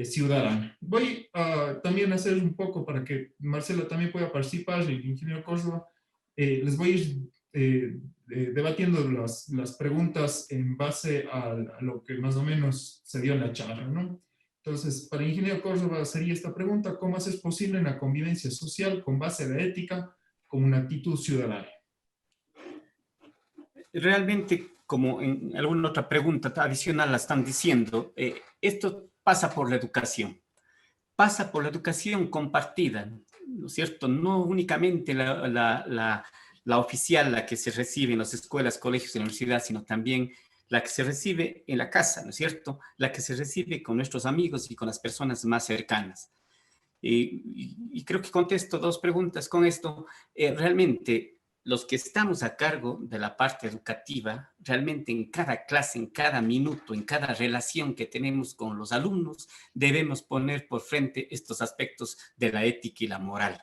ciudadana? Voy a también hacer un poco para que Marcela también pueda participar, y el ingeniero Córdoba. Les voy a ir debatiendo las preguntas en base a lo que más o menos se dio en la charla, ¿no? Entonces, para el ingeniero Córdoba sería esta pregunta: ¿cómo hacer posible una convivencia social con base a la ética como una actitud ciudadana? Realmente, como en alguna otra pregunta adicional la están diciendo, esto pasa por la educación compartida, ¿no es cierto? No únicamente la oficial, la que se recibe en las escuelas, colegios y universidades, sino también la que se recibe en la casa, ¿no es cierto? La que se recibe con nuestros amigos y con las personas más cercanas. Y creo que contesto dos preguntas con esto. Realmente, los que estamos a cargo de la parte educativa, realmente en cada clase, en cada minuto, en cada relación que tenemos con los alumnos, debemos poner por frente estos aspectos de la ética y la moral.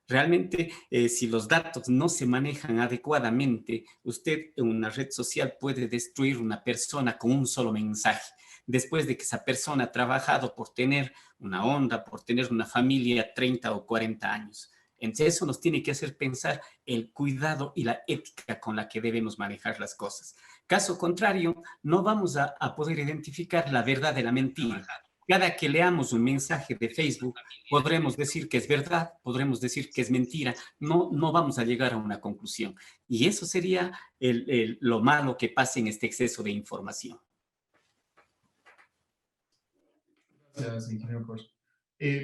Realmente, si los datos no se manejan adecuadamente, usted en una red social puede destruir una persona con un solo mensaje, después de que esa persona ha trabajado por tener una onda, por tener una familia 30 o 40 años. Entonces eso nos tiene que hacer pensar el cuidado y la ética con la que debemos manejar las cosas. Caso contrario, no vamos a poder identificar la verdad de la mentira. Cada que leamos un mensaje de Facebook, podremos decir que es verdad, podremos decir que es mentira, no vamos a llegar a una conclusión. Y eso sería lo malo que pasa en este exceso de información. Gracias, ingeniero Jorge.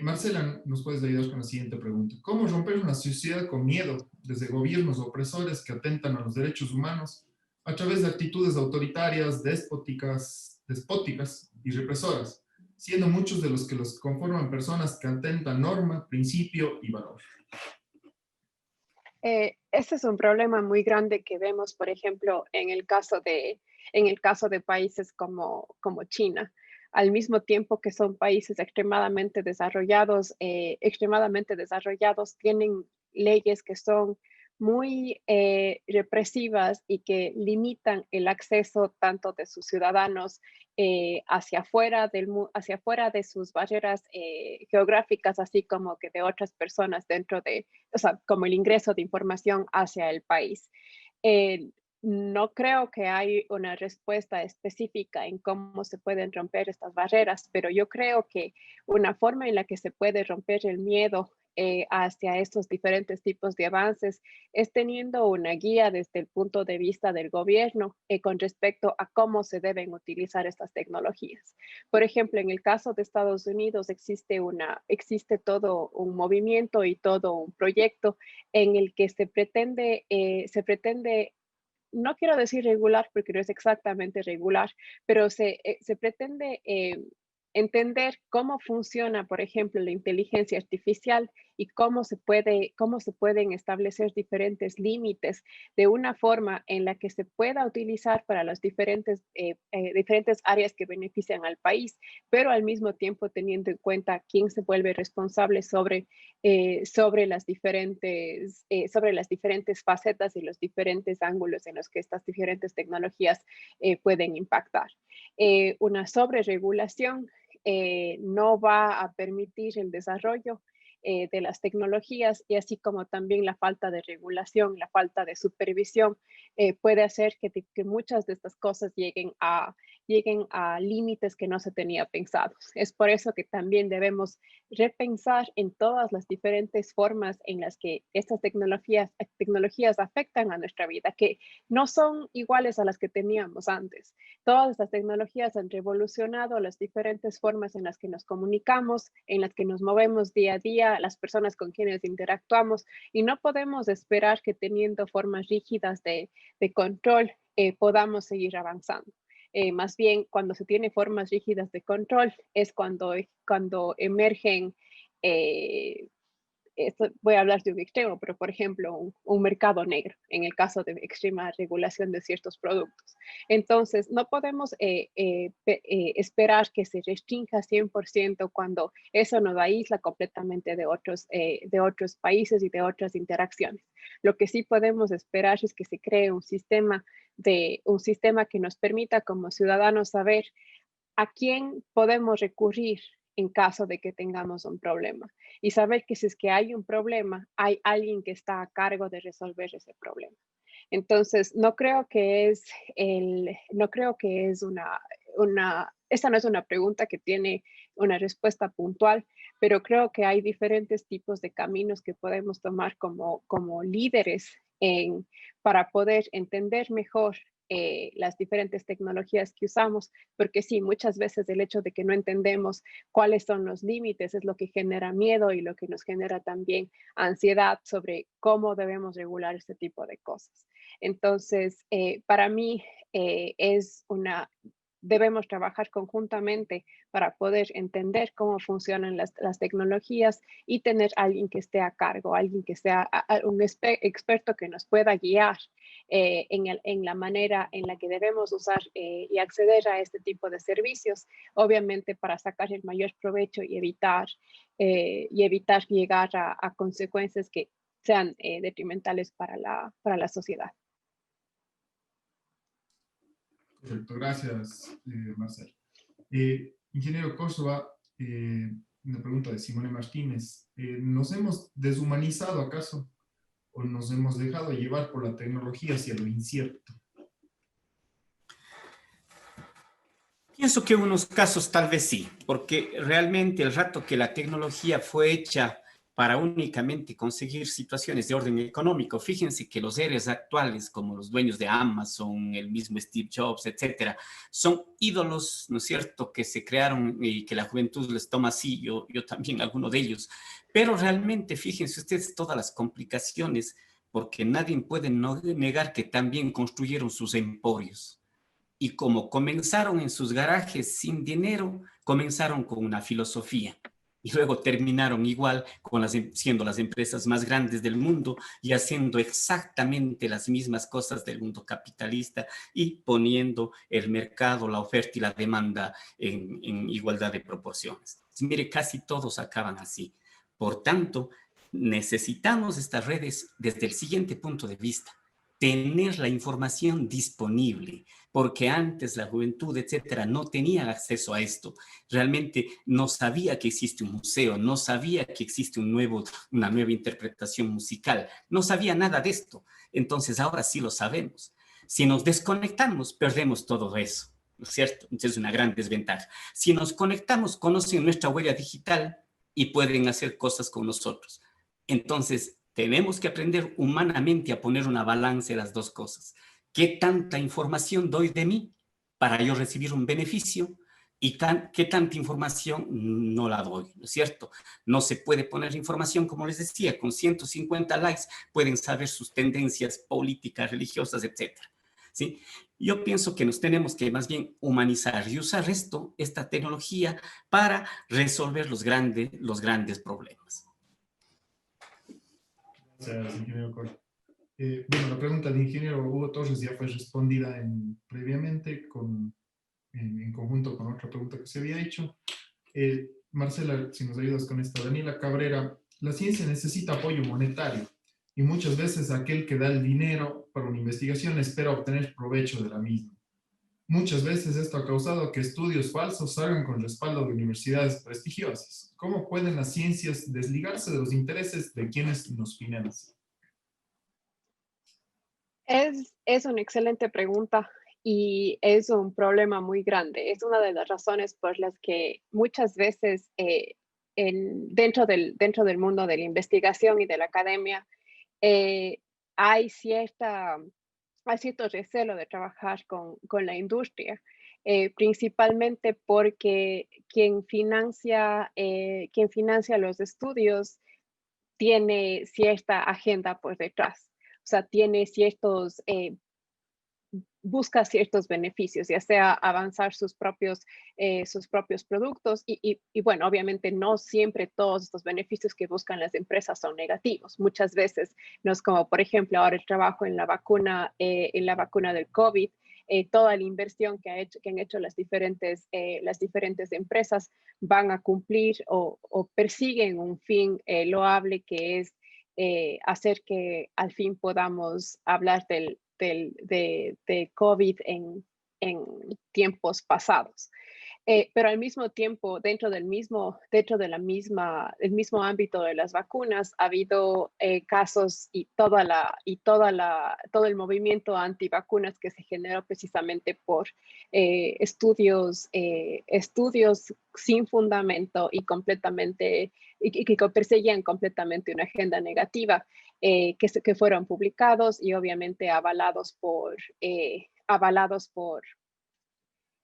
Marcela, nos puedes ayudar con la siguiente pregunta. ¿Cómo romper una sociedad con miedo desde gobiernos opresores que atentan a los derechos humanos a través de actitudes autoritarias, despóticas y represoras, siendo muchos de los que los conforman personas que atentan norma, principio y valor? Este es un problema muy grande que vemos, por ejemplo, en el caso de países como China. Al mismo tiempo que son países extremadamente desarrollados, tienen leyes que son muy represivas y que limitan el acceso tanto de sus ciudadanos hacia afuera de sus barreras geográficas, así como que de otras personas dentro de, o sea, como el ingreso de información hacia el país. Eh, no creo que hay una respuesta específica en cómo se pueden romper estas barreras, pero yo creo que una forma en la que se puede romper el miedo hacia estos diferentes tipos de avances es teniendo una guía desde el punto de vista del gobierno con respecto a cómo se deben utilizar estas tecnologías. Por ejemplo, en el caso de Estados Unidos existe todo un movimiento y todo un proyecto en el que se pretende no quiero decir regular porque no es exactamente regular, pero se pretende entender cómo funciona, por ejemplo, la inteligencia artificial y cómo se pueden establecer diferentes límites de una forma en la que se pueda utilizar para las diferentes áreas que benefician al país, pero al mismo tiempo teniendo en cuenta quién se vuelve responsable sobre las diferentes facetas y los diferentes ángulos en los que estas diferentes tecnologías pueden impactar. Una sobreregulación no va a permitir el desarrollo de las tecnologías y así como también la falta de regulación, la falta de supervisión puede hacer que muchas de estas cosas lleguen a límites que no se tenía pensados. Es por eso que también debemos repensar en todas las diferentes formas en las que estas tecnologías afectan a nuestra vida, que no son iguales a las que teníamos antes. Todas estas tecnologías han revolucionado las diferentes formas en las que nos comunicamos, en las que nos movemos día a día, las personas con quienes interactuamos, y no podemos esperar que teniendo formas rígidas de control podamos seguir avanzando. Más bien, cuando se tiene formas rígidas de control es cuando emergen voy a hablar de un extremo, pero por ejemplo, un mercado negro, en el caso de extrema regulación de ciertos productos. Entonces, no podemos esperar que se restrinja 100% cuando eso nos aísla completamente de otros países y de otras interacciones. Lo que sí podemos esperar es que se cree un sistema que nos permita como ciudadanos saber a quién podemos recurrir en caso de que tengamos un problema y saber que si es que hay un problema, hay alguien que está a cargo de resolver ese problema. Entonces, no creo que es esta no es una pregunta que tiene una respuesta puntual, pero creo que hay diferentes tipos de caminos que podemos tomar como líderes para poder entender mejor las diferentes tecnologías que usamos, porque sí, muchas veces el hecho de que no entendemos cuáles son los límites es lo que genera miedo y lo que nos genera también ansiedad sobre cómo debemos regular este tipo de cosas. Entonces, para mí debemos trabajar conjuntamente para poder entender cómo funcionan las tecnologías y tener alguien que esté a cargo, alguien que sea un experto que nos pueda guiar en la manera en la que debemos usar y acceder a este tipo de servicios, obviamente para sacar el mayor provecho y evitar llegar a consecuencias que sean detrimentales para la sociedad. Perfecto, gracias, Marcel. Ingeniero Córdoba, una pregunta de Simone Martínez. ¿Nos hemos deshumanizado acaso o nos hemos dejado llevar por la tecnología hacia lo incierto? Pienso que en unos casos tal vez sí, porque realmente el rato que la tecnología fue hecha para únicamente conseguir situaciones de orden económico, fíjense que los héroes actuales, como los dueños de Amazon, el mismo Steve Jobs, etcétera, son ídolos, ¿no es cierto?, que se crearon y que la juventud les toma así, yo también alguno de ellos. Pero realmente, fíjense ustedes todas las complicaciones, porque nadie puede negar que también construyeron sus emporios. Y como comenzaron en sus garajes sin dinero, comenzaron con una filosofía y luego terminaron igual siendo las empresas más grandes del mundo y haciendo exactamente las mismas cosas del mundo capitalista y poniendo el mercado, la oferta y la demanda en igualdad de proporciones. Mire, casi todos acaban así. Por tanto, Necesitamos estas redes desde el siguiente punto de vista. Tener la información disponible, porque antes la juventud, etcétera, no tenía acceso a esto. Realmente no sabía que existe un museo, no sabía que existe una nueva interpretación musical, no sabía nada de esto. Entonces ahora sí lo sabemos. Si nos desconectamos, perdemos todo eso, ¿no es cierto? Entonces es una gran desventaja. Si nos conectamos, conocen nuestra huella digital y pueden hacer cosas con nosotros. Entonces, tenemos que aprender humanamente a poner una balanza de las dos cosas. ¿Qué tanta información doy de mí para yo recibir un beneficio? ¿Y qué tanta información no la doy? ¿No es cierto? No se puede poner información, como les decía, con 150 likes pueden saber sus tendencias políticas, religiosas, etcétera. ¿Sí? Yo pienso que nos tenemos que más bien humanizar y usar esta tecnología para resolver los grandes problemas. Gracias, ingeniero Cor. Bueno, la pregunta del ingeniero Hugo Torres ya fue respondida previamente en conjunto con otra pregunta que se había hecho. Marcela, si nos ayudas con esta. Daniela Cabrera, la ciencia necesita apoyo monetario y muchas veces aquel que da el dinero para una investigación espera obtener provecho de la misma. Muchas veces esto ha causado que estudios falsos salgan con respaldo de universidades prestigiosas. ¿Cómo pueden las ciencias desligarse de los intereses de quienes nos financian? Es una excelente pregunta y es un problema muy grande. Es una de las razones por las que muchas veces dentro del mundo de la investigación y de la academia eh, hay cierto recelo de trabajar con la industria, principalmente porque quien financia los estudios tiene cierta agenda por detrás. O sea, busca ciertos beneficios, ya sea avanzar sus propios productos y bueno, obviamente no siempre todos estos beneficios que buscan las empresas son negativos. Muchas veces no es como, por ejemplo, ahora el trabajo en la vacuna del COVID. Toda la inversión que han hecho las diferentes empresas van a cumplir o persiguen un fin loable, que es hacer que al fin podamos hablar de COVID en tiempos pasados. Pero al mismo tiempo, el mismo ámbito de las vacunas, ha habido casos y todo el movimiento antivacunas que se generó precisamente por estudios sin fundamento y que perseguían completamente una agenda negativa, que fueron publicados y obviamente avalados por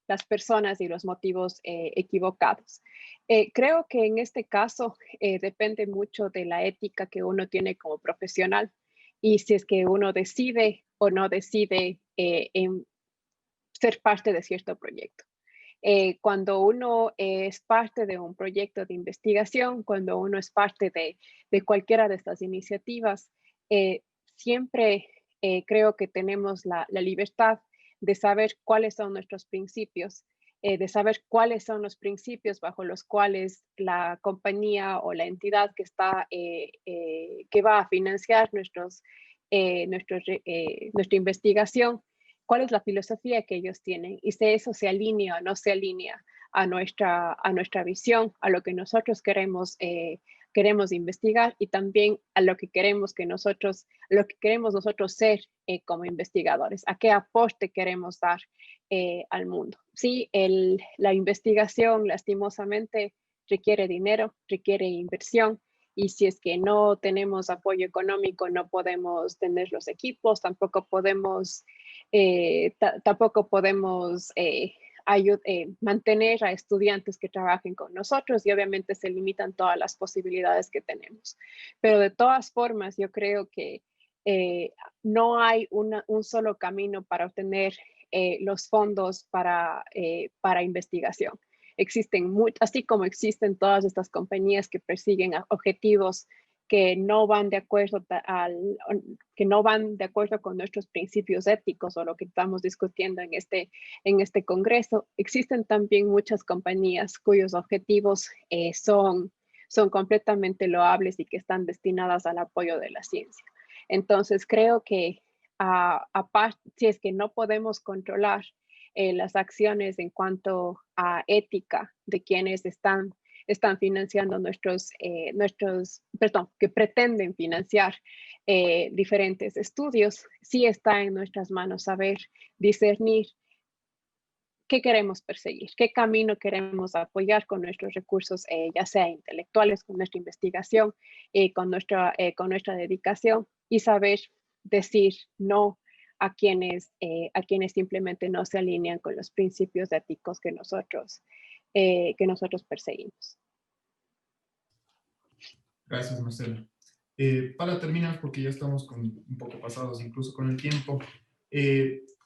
las personas y los motivos equivocados. Creo que en este caso depende mucho de la ética que uno tiene como profesional y si es que uno decide o no decide ser parte de cierto proyecto. Cuando uno es parte de un proyecto de investigación, cuando uno es parte de cualquiera de estas iniciativas, siempre creo que tenemos la libertad de saber cuáles son nuestros principios, de saber cuáles son los principios bajo los cuales la compañía o la entidad que va a financiar nuestra investigación, cuál es la filosofía que ellos tienen y si eso se alinea o no se alinea a nuestra visión, a lo que nosotros queremos investigar y también a lo que queremos nosotros ser como investigadores, a qué aporte queremos dar al mundo. Sí, la investigación lastimosamente requiere dinero, requiere inversión. Y si es que no tenemos apoyo económico, no podemos tener los equipos, tampoco podemos mantener a estudiantes que trabajen con nosotros y obviamente se limitan todas las posibilidades que tenemos. Pero de todas formas, yo creo que no hay un solo camino para obtener los fondos para investigación. Así como existen todas estas compañías que persiguen objetivos que no van de acuerdo con nuestros principios éticos o lo que estamos discutiendo en este congreso. Existen también muchas compañías cuyos objetivos son son completamente loables y que están destinadas al apoyo de la ciencia. Entonces, creo que si es que no podemos controlar las acciones en cuanto a ética de quienes están financiando que pretenden financiar diferentes estudios, sí está en nuestras manos saber discernir qué queremos perseguir, qué camino queremos apoyar con nuestros recursos, ya sea intelectuales, con nuestra investigación, con nuestra dedicación, y saber decir no a quienes simplemente no se alinean con los principios éticos que nosotros perseguimos. Gracias, Marcela. Para terminar, porque ya estamos un poco pasados incluso con el tiempo,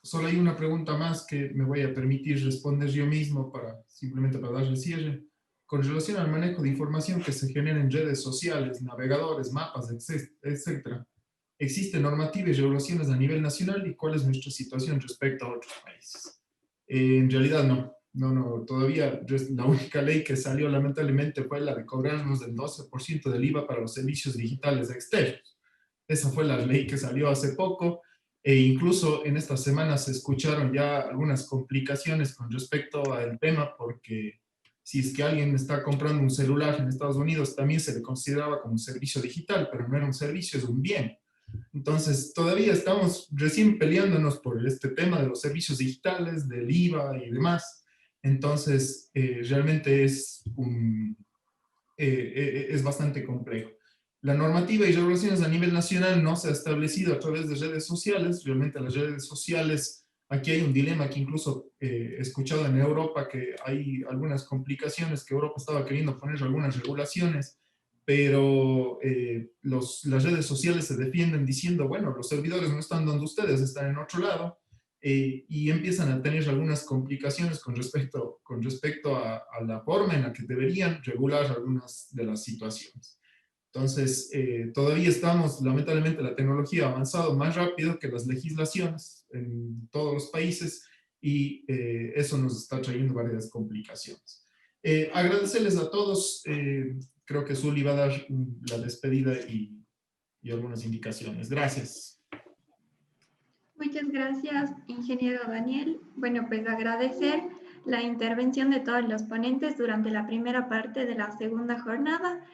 solo hay una pregunta más que me voy a permitir responder yo mismo simplemente para darle cierre. Con relación al manejo de información que se genera en redes sociales, navegadores, mapas, etcétera, ¿existe normativa y regulaciones a nivel nacional y cuál es nuestra situación respecto a otros países? En realidad no. Todavía la única ley que salió lamentablemente fue la de cobrarnos del 12% del IVA para los servicios digitales externos. Esa fue la ley que salió hace poco, e incluso en estas semanas se escucharon ya algunas complicaciones con respecto al tema, porque si es que alguien está comprando un celular en Estados Unidos, también se le consideraba como un servicio digital, pero no era un servicio, es un bien. Entonces, todavía estamos recién peleándonos por este tema de los servicios digitales, del IVA y demás. Entonces, realmente es bastante complejo. La normativa y regulaciones a nivel nacional no se ha establecido a través de redes sociales. Realmente las redes sociales, aquí hay un dilema que incluso he escuchado en Europa, que hay algunas complicaciones, que Europa estaba queriendo poner algunas regulaciones, pero las redes sociales se defienden diciendo, bueno, los servidores no están donde ustedes, están en otro lado. Y empiezan a tener algunas complicaciones con respecto a la forma en la que deberían regular algunas de las situaciones. Entonces, todavía estamos, lamentablemente, la tecnología ha avanzado más rápido que las legislaciones en todos los países, y eso nos está trayendo varias complicaciones. Agradecerles a todos. Creo que Zuli va a dar la despedida y algunas indicaciones. Gracias. Muchas gracias, ingeniero Daniel. Bueno, pues agradecer la intervención de todos los ponentes durante la primera parte de la segunda jornada.